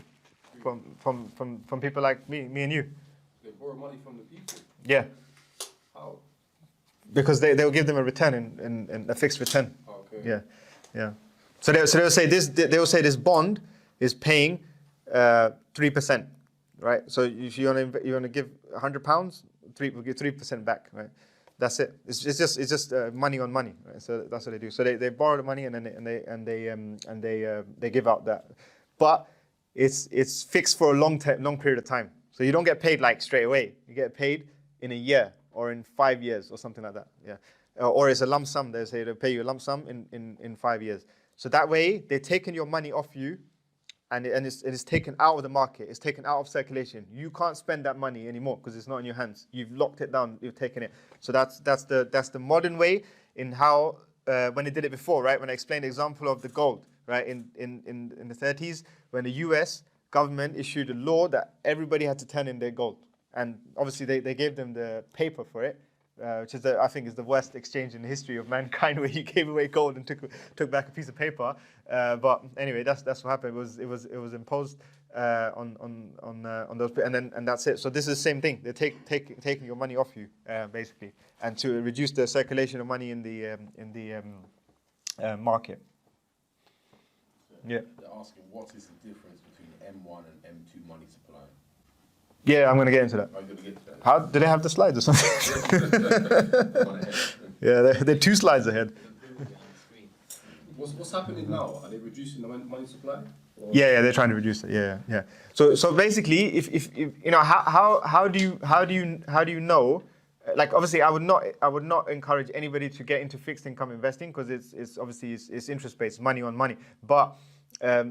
From people like me and you. They borrow money from the people. Yeah, How? because they'll give them a return in a fixed return. Okay. Yeah. So they'll say this bond is paying 3%, right? So if you want to give £100, we'll give 3% back, right? That's it. It's just money on money, right? So that's what they do. So they borrow the money and then they give out that, but it's fixed for a long period of time. So you don't get paid like straight away. You get paid in a year or in 5 years or something like that. Yeah, or it's a lump sum. They say they'll pay you a lump sum in 5 years. So that way they're taking your money off you and it's taken out of the market, it's taken out of circulation. You can't spend that money anymore because it's not in your hands. You've locked it down, you've taken it. So that's the modern way in how when they did it before, right? When I explained the example of the gold, right? In the 30s, when the US government issued a law that everybody had to turn in their gold. And obviously they gave them the paper for it, which is I think is the worst exchange in the history of mankind, where you gave away gold and took back a piece of paper. But anyway, that's what happened. It was imposed on those, and that's it. So this is the same thing. They're taking your money off you, basically, and to reduce the circulation of money in the market. Yeah. They're asking what is the difference between M1 and M2 money supply? Yeah, I'm going to get into that. Are you going to get to that? How do they have the slides or something? One ahead. Yeah, they're 2 slides ahead. What's happening now? Are they reducing the money supply? Or? Yeah, they're trying to reduce it. Yeah. So basically, if you know, how do you know? Like, obviously, I would not encourage anybody to get into fixed income investing, because it's obviously it's interest based, money on money. But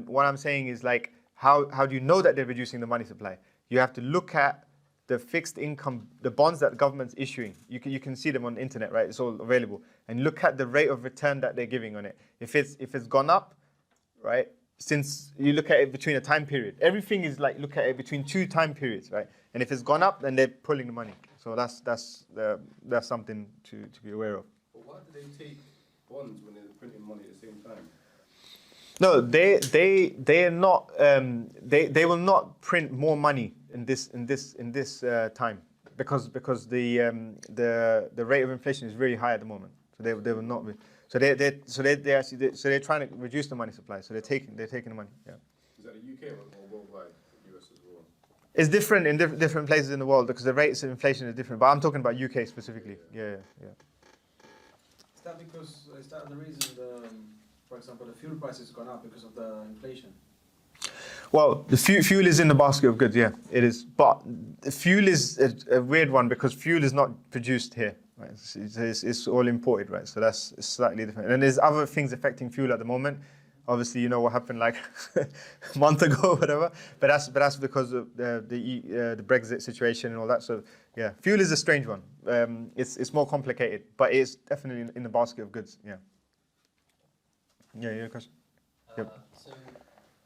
what I'm saying is, like, how do you know that they're reducing the money supply? You have to look at the fixed income, the bonds that the government's issuing. You can see them on the internet, right? It's all available. And look at the rate of return that they're giving on it. If it's gone up, right? Since you look at it between a time period, everything is like, look at it between 2 time periods, right? And if it's gone up, then they're pulling the money. So that's something to be aware of. But why do they take bonds when they're printing money at the same time? No, they are not. They will not print more money in this time, because the rate of inflation is really high at the moment. So they will not be. So they're trying to reduce the money supply. So they're taking the money. Yeah. Is that the UK or worldwide, the US as well? It's different in different places in the world, because the rates of inflation is different. But I'm talking about UK specifically. Yeah. Is that the reason for example, the fuel price has gone up because of the inflation? Well, the fuel is in the basket of goods, yeah, it is. But the fuel is a weird one, because fuel is not produced here, right? It's all imported, right? So that's slightly different. And there's other things affecting fuel at the moment. Obviously, you know what happened like a month ago or whatever. But that's because of the Brexit situation and all that. So yeah, fuel is a strange one. It's more complicated, but it's definitely in the basket of goods, yeah. Yeah, question? Yep. So,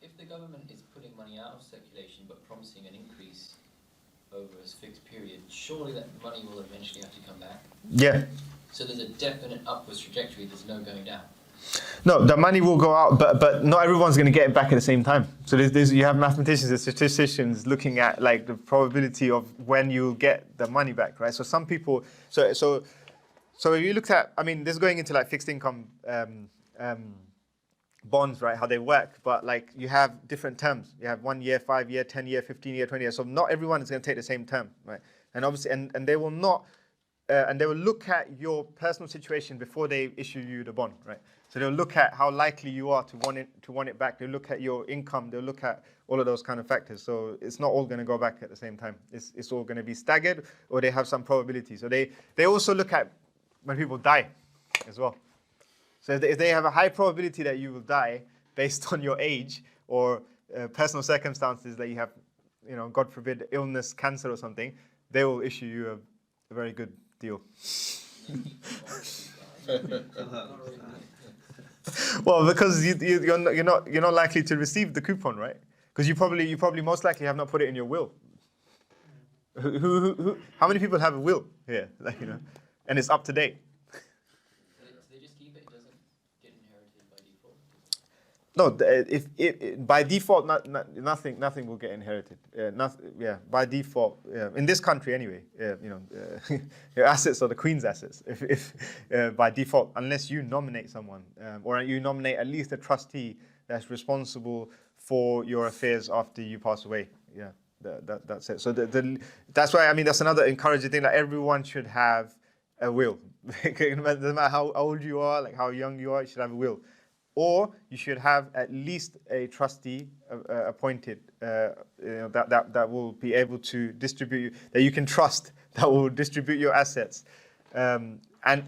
if the government is putting money out of circulation but promising an increase over a fixed period, surely that money will eventually have to come back? Yeah. So there's a definite upwards trajectory, there's no going down? No, the money will go out, but not everyone's going to get it back at the same time. So you have mathematicians and statisticians looking at, like, the probability of when you'll get the money back, right? So some people, so if you looked at, I mean, this is going into like fixed income bonds, right, how they work, but like you have different terms. You have 1 year, 5 year, 10 year, 15 year, 20 year. So not everyone is going to take the same term, right? And obviously, and they will not, and they will look at your personal situation before they issue you the bond, right? So they'll look at how likely you are to want it back. They'll look at your income. They'll look at all of those kind of factors. So it's not all going to go back at the same time. It's all going to be staggered, or they have some probability. So they also look at when people die as well. So if they have a high probability that you will die based on your age or personal circumstances that you have, you know, God forbid, illness, cancer or something, they will issue you a very good deal. Well, because you're not likely to receive the coupon, right? Because you probably most likely have not put it in your will. How many people have a will here? Like, you know, and it's up to date. No, if by default, nothing will get inherited. By default, in this country anyway, your assets are the Queen's assets. If by default, unless you nominate someone, or you nominate at least a trustee that's responsible for your affairs after you pass away. Yeah, that's it. So that's why, I mean, that's another encouraging thing. That everyone should have a will. No matter how old you are, like how young you are, you should have a will. Or you should have at least a trustee appointed that will be able to distribute, that you can trust, that will distribute your assets, and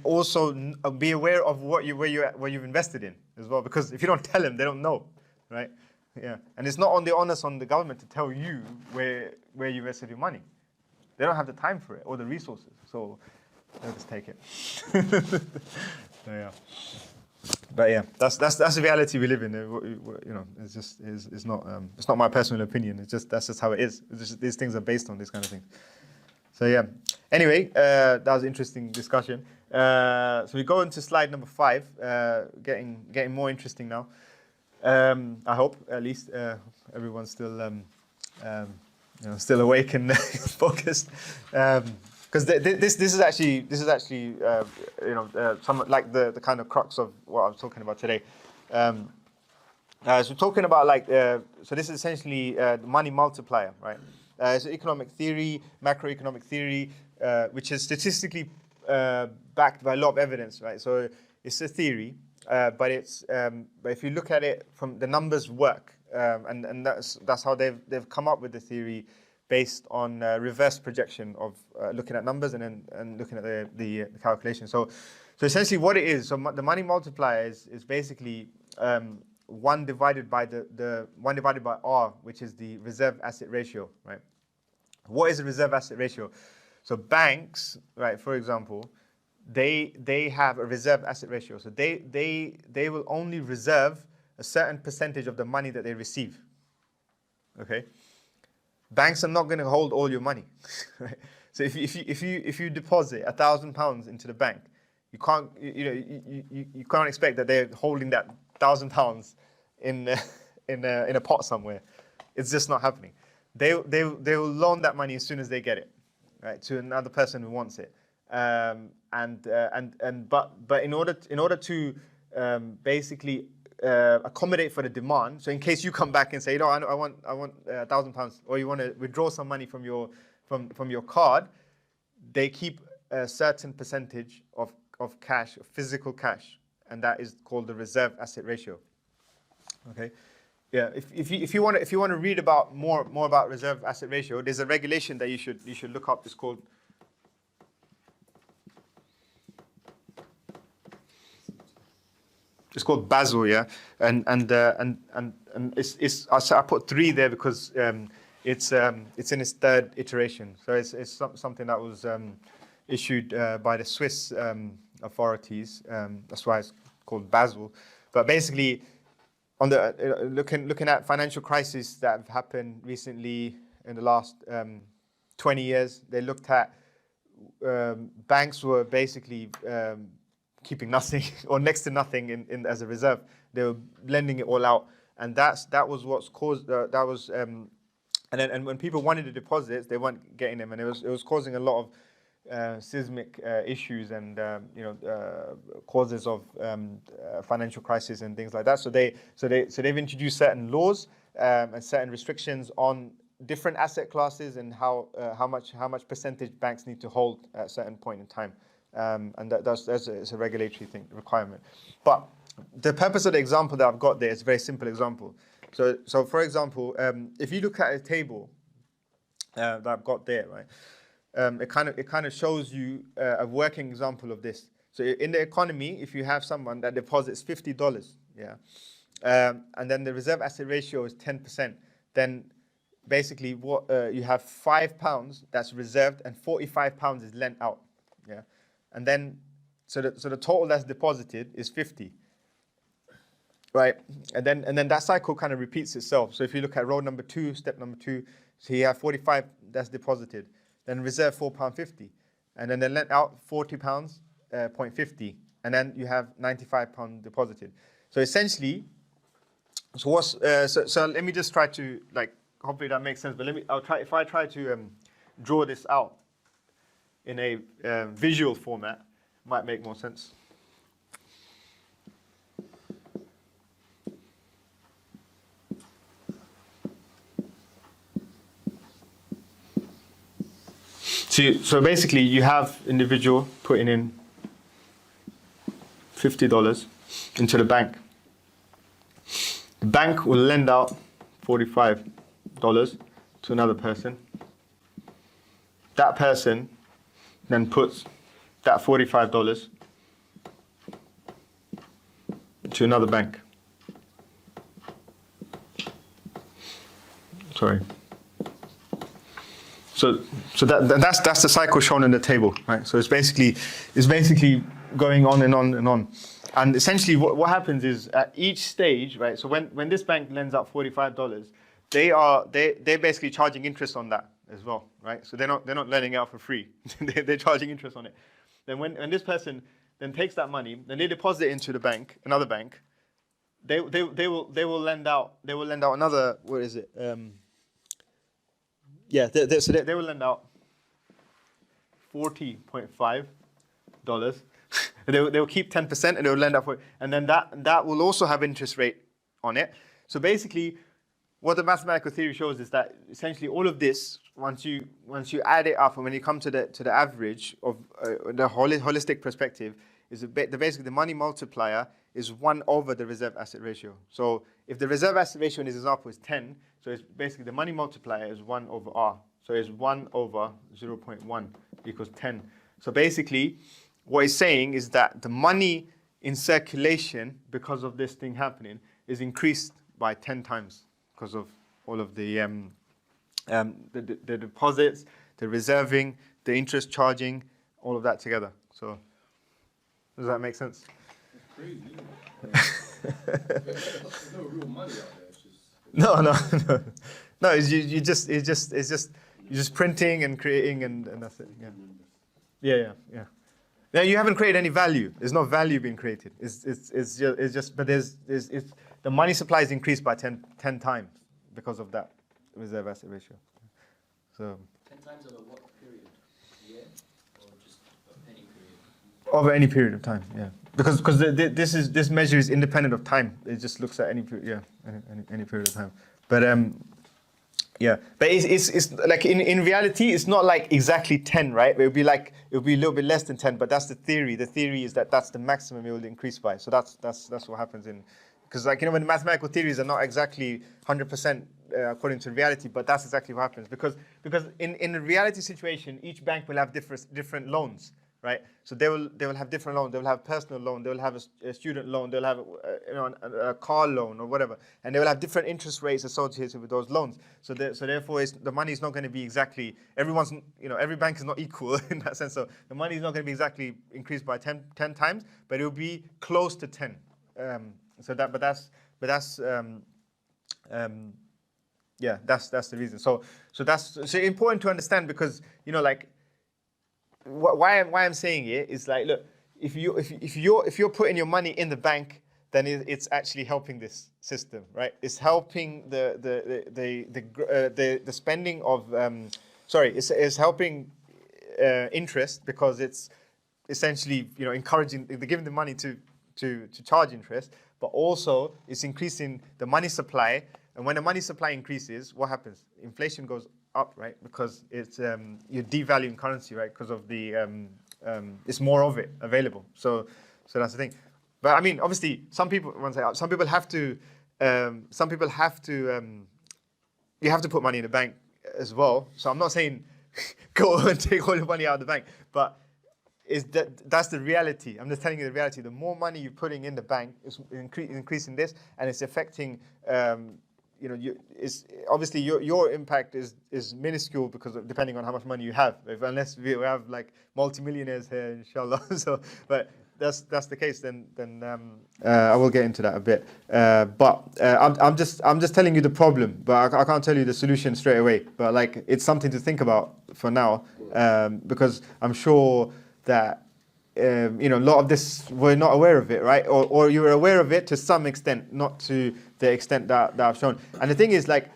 also be aware of where you've invested in as well. Because if you don't tell them, they don't know, right? Yeah, and it's not on the onus on the government to tell you where you invested your money. They don't have the time for it or the resources, so they'll just take it. So, yeah. But yeah, that's the reality we live in. You know, it's not my personal opinion. That's just how it is. These things are based on this kind of thing. So yeah. Anyway, that was an interesting discussion. So we go into slide number 5. Getting more interesting now. I hope at least everyone's still still awake and focused. Because this is actually some like the kind of crux of what I was talking about today. So we're talking about so this is essentially the money multiplier, right? It's economic theory, macroeconomic theory, which is statistically backed by a lot of evidence, right? So it's a theory, but if you look at it from the numbers work, and that's how they've come up with the theory, based on reverse projection of looking at numbers and looking at the calculation. So essentially what it is, so the money multiplier is basically 1 divided by the 1 divided by R, which is the reserve asset ratio, right? What is the reserve asset ratio? So banks, right, for example, they have a reserve asset ratio. So they will only reserve a certain percentage of the money that they receive. Okay? Banks are not going to hold all your money. Right? So if you deposit £1,000 into the bank, you can't expect that they're holding that £1,000 in a pot somewhere. It's just not happening. They will loan that money as soon as they get it, right, to another person who wants it. But in order to basically accommodate for the demand. So in case you come back and say, I want £1,000, or you want to withdraw some money from your card, they keep a certain percentage of cash, physical cash, and that is called the reserve asset ratio. Okay, yeah. If you want to read about more about reserve asset ratio, there's a regulation that you should look up. It's called Basel, yeah, and it's I put 3 there because it's in its 3rd iteration. So it's something that was issued by the Swiss authorities. That's why it's called Basel. But basically, on the looking at financial crises that have happened recently in the last 20 years, they looked at banks were basically keeping nothing or next to nothing in as a reserve. They were lending it all out, and that was what's caused. And when people wanted the deposits, they weren't getting them, and it was causing a lot of seismic issues and causes of financial crisis and things like that. So they've introduced certain laws and certain restrictions on different asset classes and how much percentage banks need to hold at a certain point in time. And that's a regulatory requirement. But the purpose of the example that I've got there is a very simple example. So for example, if you look at a table that I've got there, right, it kind of shows you a working example of this. So in the economy, if you have someone that deposits $50, yeah, and then the reserve asset ratio is 10%, then basically what you have £5 that's reserved and £45 is lent out, yeah. And then, so the total that's deposited is 50, right? And then that cycle kind of repeats itself. So if you look at row number 2, step number 2, so you have 45 that's deposited, then reserve £4.50, and then they lent out £40, 0.50, and then you have £95 deposited. So essentially, so let me just try to hopefully that makes sense. But if I try to draw this out in a visual format, might make more sense. So basically, you have individual putting in $50 into the bank. The bank will lend out $45 to another person. That person then puts that $45 to another bank. sorry. So that's the cycle shown in the table, right? So it's basically going on and on and on. And essentially what happens is at each stage, right? So when this bank lends out $45, they're basically charging interest on that as well, right? So they're not lending it out for free. they're charging interest on it. Then when this person then takes that money, then they deposit it into the bank, another bank, they will lend out another, what is it? So they will lend out $40.5. They will keep 10% and they will lend out and then that will also have interest rate on it. So basically, what the mathematical theory shows is that essentially all of this, once you add it up and when you come to the average of the holistic perspective, is basically the money multiplier is 1 over the reserve asset ratio. So if the reserve asset ratio in this example is 10, so it's basically the money multiplier is 1 over R. So it's 1 over 0.1 equals 10. So basically, what it's saying is that the money in circulation, because of this thing happening, is increased by 10 times because of all of the deposits, the reserving, the interest charging, all of that together. So does that make sense? It's crazy, isn't it? There's no real money out there. It's just No. It's just printing and creating and that's it. Yeah. Now you haven't created any value. There's no value being created. But the money supply is increased by 10 times because of that reserve asset ratio. So 10 times over what period? Year or just any period? over any period of time, yeah. Because this measure is independent of time. It just looks at any period of time. But but it's like in reality, it's not like exactly 10, right? It would be a little bit less than 10, but that's the theory. The theory is that that's the maximum it will increase by. So that's what happens because when the mathematical theories are not exactly 100% according to reality, but that's exactly what happens because in a reality situation, each bank will have different loans. Right, so they will have different loans. They will have personal loan. They will have a student loan. They'll have a car loan or whatever, and they will have different interest rates associated with those loans. So therefore, the money is not going to be exactly every bank is not equal in that sense. So the money is not going to be exactly increased by 10 times, but it will be close to 10. That's the reason. So that's important to understand because why I'm saying it is like, look, if you're putting your money in the bank, then it's actually helping this system, right? It's helping the spending of it's helping interest because it's essentially encouraging, they're giving the money to charge interest, but also it's increasing the money supply. And when the money supply increases, what happens? Inflation goes up, right? Because it's you're devaluing currency, right? Because of the it's more of it available. So that's the thing. But I mean, obviously, some people have to you have to put money in the bank as well. So I'm not saying go and take all your money out of the bank, but that's the reality. I'm just telling you the reality. The more money you're putting in the bank is increasing this, and it's affecting. Obviously your impact is minuscule because depending on how much money you have. Unless we have like multimillionaires here, inshallah. So, but that's the case. Then I will get into that a bit. I'm just telling you the problem, but I can't tell you the solution straight away. But like it's something to think about for now, because I'm sure that. A lot of this we're not aware of it, right? Or you're aware of it to some extent, not to the extent that I've shown. And the thing is, like,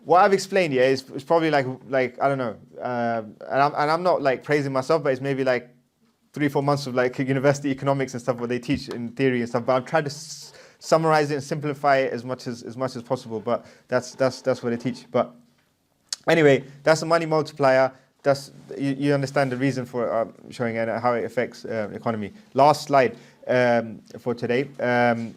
what I've explained here is probably like I don't know, and I'm not like praising myself, but it's maybe like 3-4 months of like university economics and stuff what they teach in theory and stuff. But I've tried to summarize it and simplify it as much as possible. But that's what they teach. But anyway, that's the money multiplier. You understand the reason for showing it and how it affects the economy. Last slide for today, and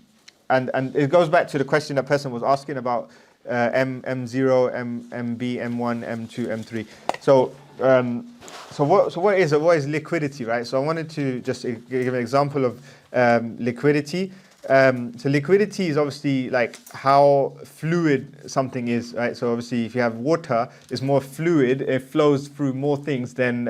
it goes back to the question that person was asking about M0, MB, M1, M2, M3. So what is liquidity, right? So I wanted to just give an example of liquidity. So liquidity is obviously like how fluid something is, right? So obviously, if you have water, it's more fluid. It flows through more things than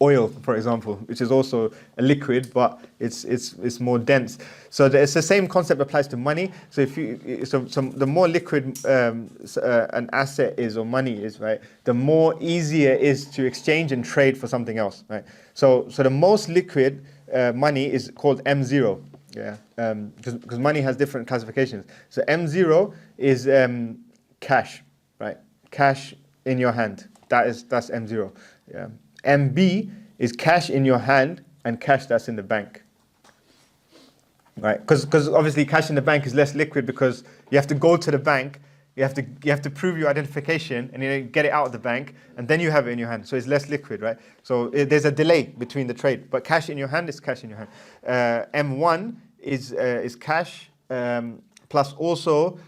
oil, for example, which is also a liquid, but it's more dense. So it's the same concept applies to money. So if you so the more liquid an asset is or money is, right, the more easier it is to exchange and trade for something else, right? So the most liquid money is called M0. Yeah, because money has different classifications. So M0 is cash, right? Cash in your hand. That's M0. Yeah. MB is cash in your hand and cash that's in the bank. Right? Because obviously cash in the bank is less liquid because you have to go to the bank, you have to prove your identification and you get it out of the bank and then you have it in your hand. So it's less liquid, right? So there's a delay between the trade. But cash in your hand is cash in your hand. M1 is cash plus also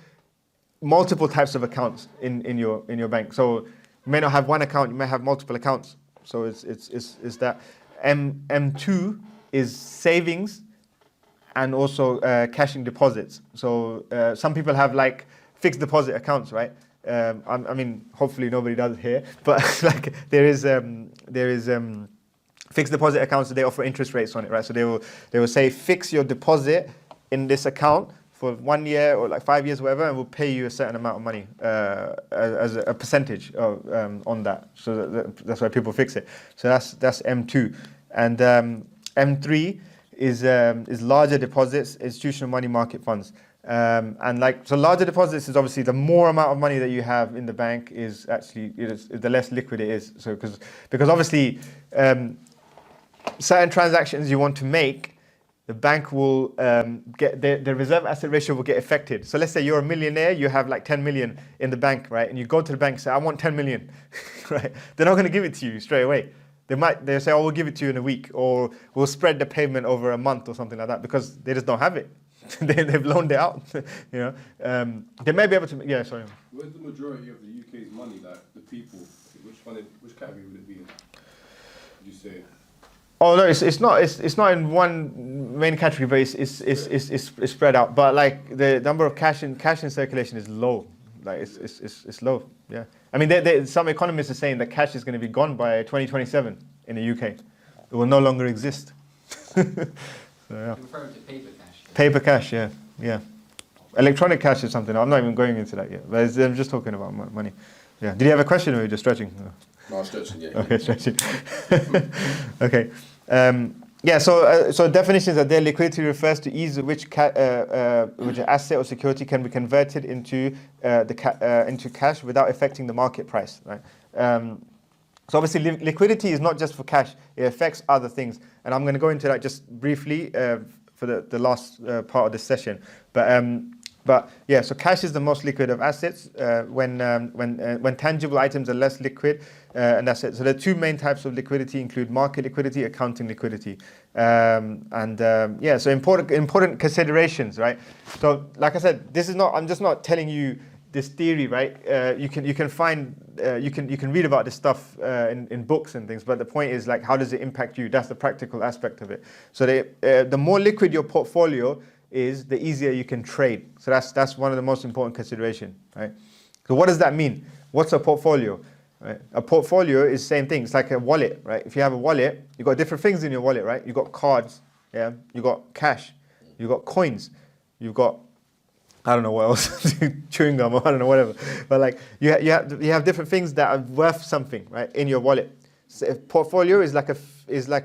multiple types of accounts in your bank. So you may not have one account, you may have multiple accounts. So it's that. M2 is savings and also cashing deposits. So some people have like fixed deposit accounts, right? I mean, hopefully nobody does here, but like there is fixed deposit accounts that they offer interest rates on it, right? So they will say fix your deposit in this account for 1 year or like 5 years, whatever, and we'll pay you a certain amount of money as a percentage on that. So that's why people fix it. So that's M2, and M3 is larger deposits, institutional money market funds. And like, so larger deposits is obviously the more amount of money that you have in the bank is actually, the less liquid it is. So because obviously certain transactions you want to make, the bank will get the reserve asset ratio will get affected. So let's say you're a millionaire, you have like 10 million in the bank, right? And you go to the bank and say, I want 10 million, right? They're not going to give it to you straight away. They'll say, oh, we'll give it to you in a week, or we'll spread the payment over a month or something like that, because they just don't have it. They've loaned it out, you know. They may be able to, yeah, sorry. Where's the majority of the UK's money, like the people? Which category would it be in? Would you say? Oh no, it's not in one main category, but it's spread out. But like the number of cash in circulation is low. Like it's low. Yeah. I mean, some economists are saying that cash is going to be gone by 2027 in the UK. It will no longer exist. So, yeah. You're referring to paper cash. Paper cash, yeah. Electronic cash is something. I'm not even going into that yet. But I'm just talking about money. Yeah. Did you have a question, or were you just stretching? No, stretching, yeah. Okay, stretching. Okay. Yeah. So definitions are there. Liquidity refers to ease with which which asset or security can be converted into into cash without affecting the market price. Right. So obviously liquidity is not just for cash; it affects other things, and I'm going to go into that just briefly for the last part of this session. But yeah, so cash is the most liquid of assets when tangible items are less liquid, and that's it. So the two main types of liquidity include market liquidity, accounting liquidity, yeah. So important considerations, right? So like I said, this is not. I'm just not telling you this theory, right? You can find you can read about this stuff in books and things, but the point is, like, how does it impact you? That's the practical aspect of it. So the more liquid your portfolio is, the easier you can trade. So that's one of the most important consideration, right? So what does that mean? What's a portfolio? Right? A portfolio is the same thing. It's like a wallet, right? If you have a wallet, you've got different things in your wallet, right? You've got cards, yeah. You've got cash, you've got coins, you've got, I don't know what else, chewing gum, or I don't know, whatever. But like you have different things that are worth something, right, in your wallet. So a portfolio is like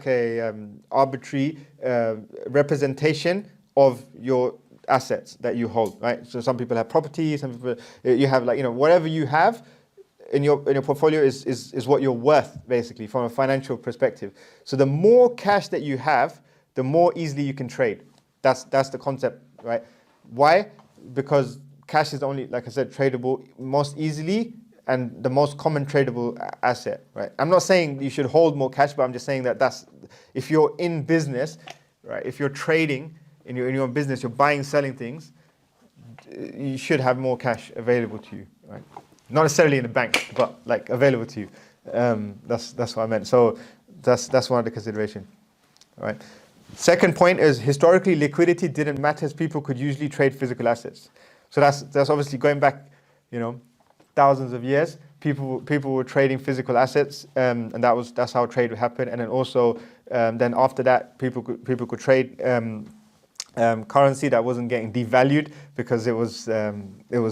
a arbitrary representation of your assets that you hold, right? So some people have property, some people, you have, like, whatever you have in your portfolio is what you're worth, basically, from a financial perspective. So the more cash that you have, the more easily you can trade. That's the concept, right? Why? Because cash is only, like I said, tradable most easily and the most common tradable asset, right? I'm not saying you should hold more cash, but I'm just saying that if you're in business, right? If you're trading in your business, you're buying, selling things, you should have more cash available to you, right? Not necessarily in the bank, but like available to you. That's what I meant. So that's one of the consideration, all right? Second point is historically liquidity didn't matter as people could usually trade physical assets. So that's obviously going back, thousands of years. People were trading physical assets, and that's how trade would happen. And then also then after that, people could trade currency that wasn't getting devalued because it was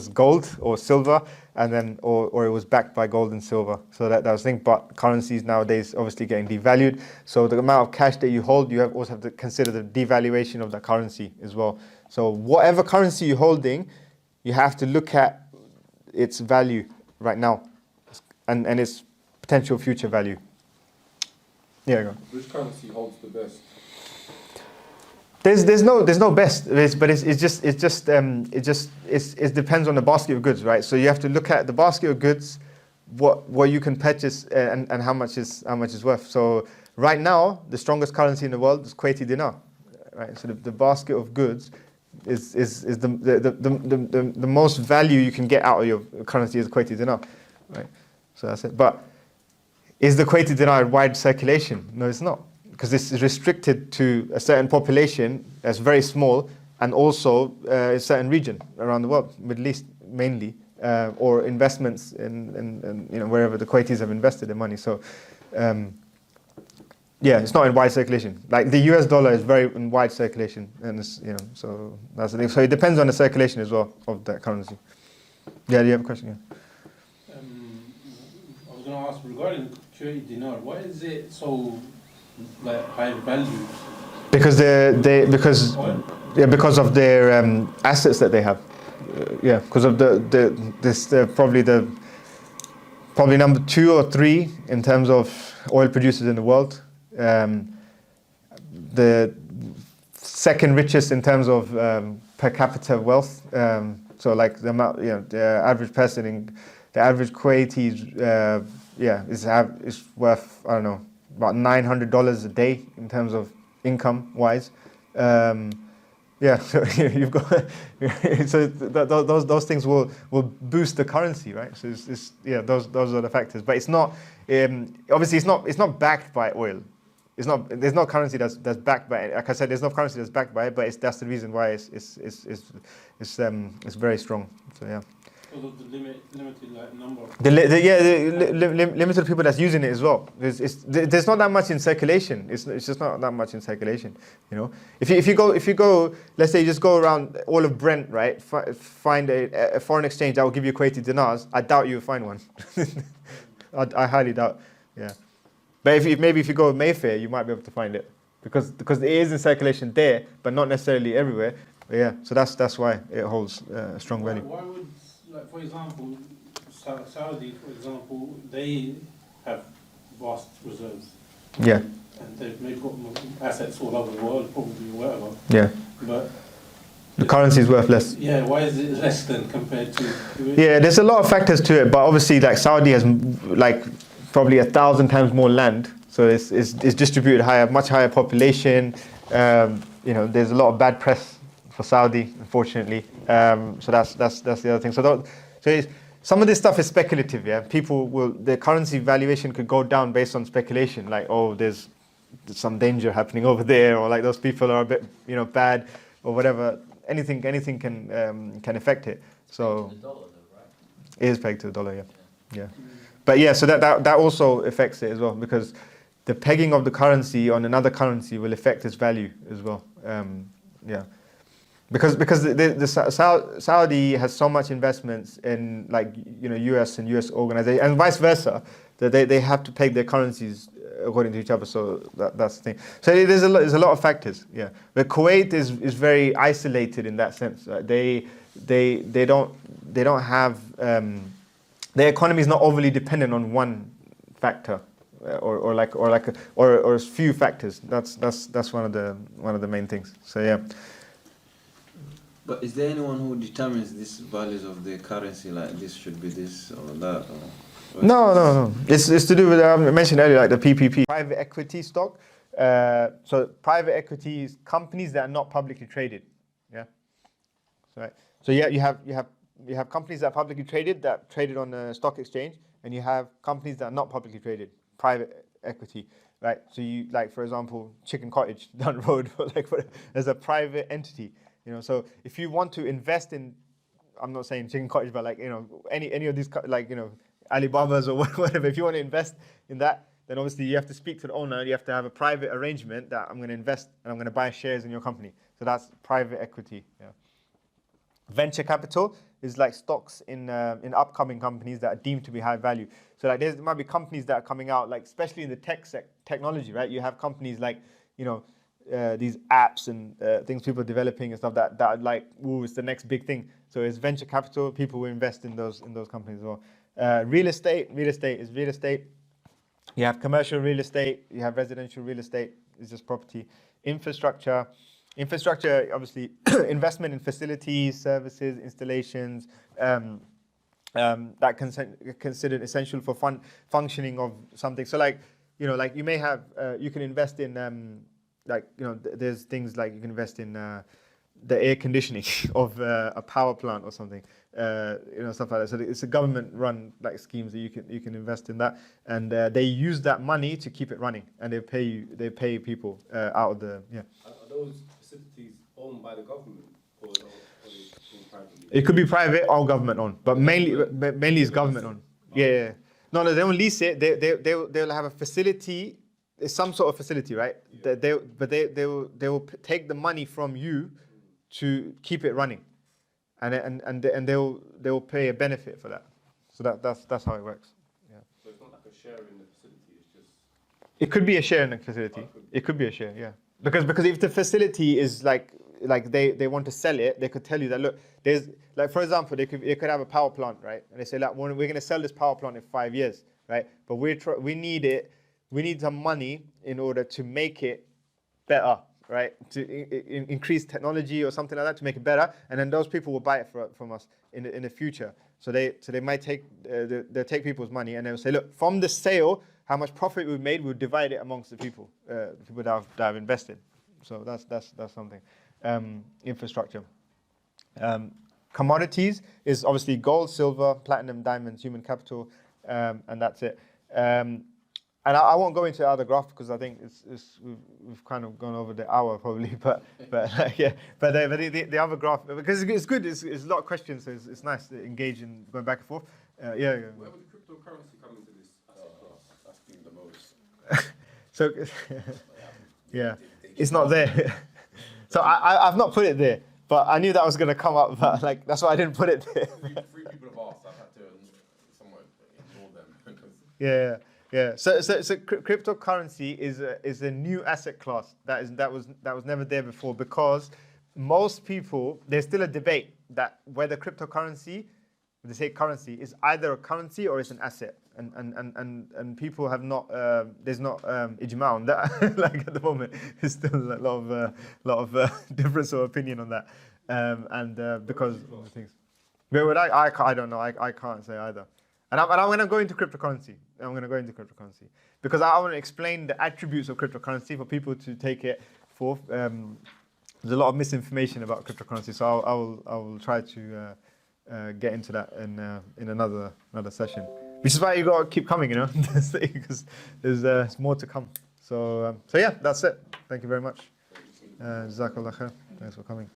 gold or silver, and then or it was backed by gold and silver. So that was the thing. But currencies nowadays obviously getting devalued. So the amount of cash that you hold, you also have to consider the devaluation of that currency as well. So whatever currency you're holding, you have to look at its value right now and its potential future value. Yeah, go. Which currency holds the best? There's no best, but it depends on the basket of goods, right? So you have to look at the basket of goods, what you can purchase and how much is worth. So right now, the strongest currency in the world is Kuwaiti dinar, right? So the basket of goods is the most value you can get out of your currency is Kuwaiti dinar, right? So that's it. But is the Kuwaiti dinar in wide circulation? No, it's not. Because this is restricted to a certain population that's very small, and also a certain region around the world, Middle East mainly, or investments in wherever the Kuwaitis have invested their money. So, it's not in wide circulation. Like the US dollar is very in wide circulation, and it's, so that's the thing. So it depends on the circulation as well of that currency. Yeah, do you have a question? Yeah. I was going to ask regarding Kuwaiti dinar. Why is it so high value? Because because of their assets that they have. Because of probably number 2 or 3 in terms of oil producers in the world. The second richest in terms of per capita wealth. So like the amount, the average person the average Kuwaiti is worth, I don't know, about $900 a day in terms of income wise. So you've got so those things will boost the currency, right? So those are the factors. But it's not obviously it's not backed by oil. There's no currency that's backed by it. Like I said, there's no currency that's backed by it. But that's the reason why it's very strong. So yeah. Because of the limited number. Limited people that's using it as well. There's not that much in circulation. It's just not that much in circulation. If you go, let's say you just go around all of Brent, right? Find a foreign exchange that will give you Kuwaiti dinars. I doubt you'll find one. I highly doubt. Yeah, but if you go to Mayfair, you might be able to find it because it is in circulation there, but not necessarily everywhere. But yeah, so that's why it holds strong value. Why would, for example, Saudi, for example, they have vast reserves. Yeah. And they've maybe got assets all over the world, probably, whatever. Yeah. But the currency is worth less. Yeah, why is it less than compared to? Yeah, there's a lot of factors to it, but obviously, like Saudi has probably 1,000 times more land, so it's distributed much higher population. There's a lot of bad press for Saudi, unfortunately. So that's the other thing. So some of this stuff is speculative. Yeah, the currency valuation could go down based on speculation, like there's some danger happening over there, or like those people are a bit bad, or whatever. Anything can affect it. So The dollar, though, right? it is pegged to the dollar. Yeah. But yeah, so that also affects it as well, because the pegging of the currency on another currency will affect its value as well. Because the Saudi has so much investments in US and US organizations, and vice versa, that they have to peg their currencies according to each other. So that's the thing. So there's a lot of factors. Yeah, but Kuwait is very isolated in that sense. Right? They don't have their economy is not overly dependent on one factor or a few factors. That's one of the main things. So yeah. But is there anyone who determines these values of the currency, like this should be this or that? Or No. It's to do with, I mentioned earlier, like the PPP. Private equity stock. So private equity is companies that are not publicly traded. Yeah. So yeah, you have companies that are publicly traded on the stock exchange, and you have companies that are not publicly traded, private equity. right? So you, like, for example, Chicken Cottage down the road, as a private entity, you know. So if you want to invest in, I'm not saying Chicken Cottage, but like, you know, any of these, like, you know, Alibaba's or whatever, if you want to invest in that, then obviously you have to speak to the owner. You have to have a private arrangement that I'm going to invest and I'm going to buy shares in your company. So that's private equity. Yeah. Venture capital is like stocks in upcoming companies that are deemed to be high value. So like there might be companies that are coming out, like especially in the technology, right? You have companies like, you know, these apps and things people are developing and stuff that are like, ooh, it's the next big thing. So it's venture capital. People will invest in those companies as well. Real estate is real estate. You have commercial real estate. You have residential real estate. It's just property. Infrastructure, obviously, investment in facilities, services, installations, that considered essential for functioning of something. So like, you know, like you may have, you can invest in, like, you know, there's things like you can invest in the air conditioning of a power plant or something, you know, stuff like that. So it's a government-run like schemes that you can invest in that, and they use that money to keep it running, and they pay people out of the Are those facilities owned by the government or are they owned privately? It could be private or government owned, but mainly it's government owned. Yeah. No, they don't lease it. They'll have a facility. It's some sort of facility, right? Yeah. They will take the money from you to keep it running, and they'll pay a benefit for that. So that's how it works. Yeah. So it's not like a share in the facility. It's just. It could be a share in the facility. It could be a share, yeah. Because if the facility is like they want to sell it, they could tell you that, look, there's, like, for example, they could have a power plant, right? And they say, like, we're going to sell this power plant in 5 years, right? But we need some money in order to make it better, right? To increase technology or something like that to make it better, and then those people will buy it from us in the future. So they might take they'll take people's money and they'll say, look, from the sale, how much profit we've made, we'll divide it amongst the people that have invested. So that's something. Infrastructure. Commodities is obviously gold, silver, platinum, diamonds, human capital, and that's it. And I won't go into the other graph because I think we've kind of gone over the hour probably, but yeah. But the other graph, because it's good. It's a lot of questions, so it's nice to engage in going back and forth. Yeah. Where would the cryptocurrency come into this asset class? That's been the most. So yeah, it's not there. So I've not put it there, but I knew that was going to come up. But like that's why I didn't put it there. Three people have asked. I've had to somewhat ignore them. Yeah. So cryptocurrency is a new asset class that was never there before, because most people, there's still a debate that whether cryptocurrency, they say currency, is either a currency or it's an asset, and people have not there's not ijma on that. Like at the moment, there's still a lot of difference of opinion on that, because of the things. Where would I don't know. I can't say either. And I'm going to go into cryptocurrency. Because I want to explain the attributes of cryptocurrency for people to take it forth. There's a lot of misinformation about cryptocurrency, so I will try to get into that in another session. Which is why you got to keep coming, you know, because there's more to come. So yeah, that's it. Thank you very much. Jazakallah khair. Thanks for coming.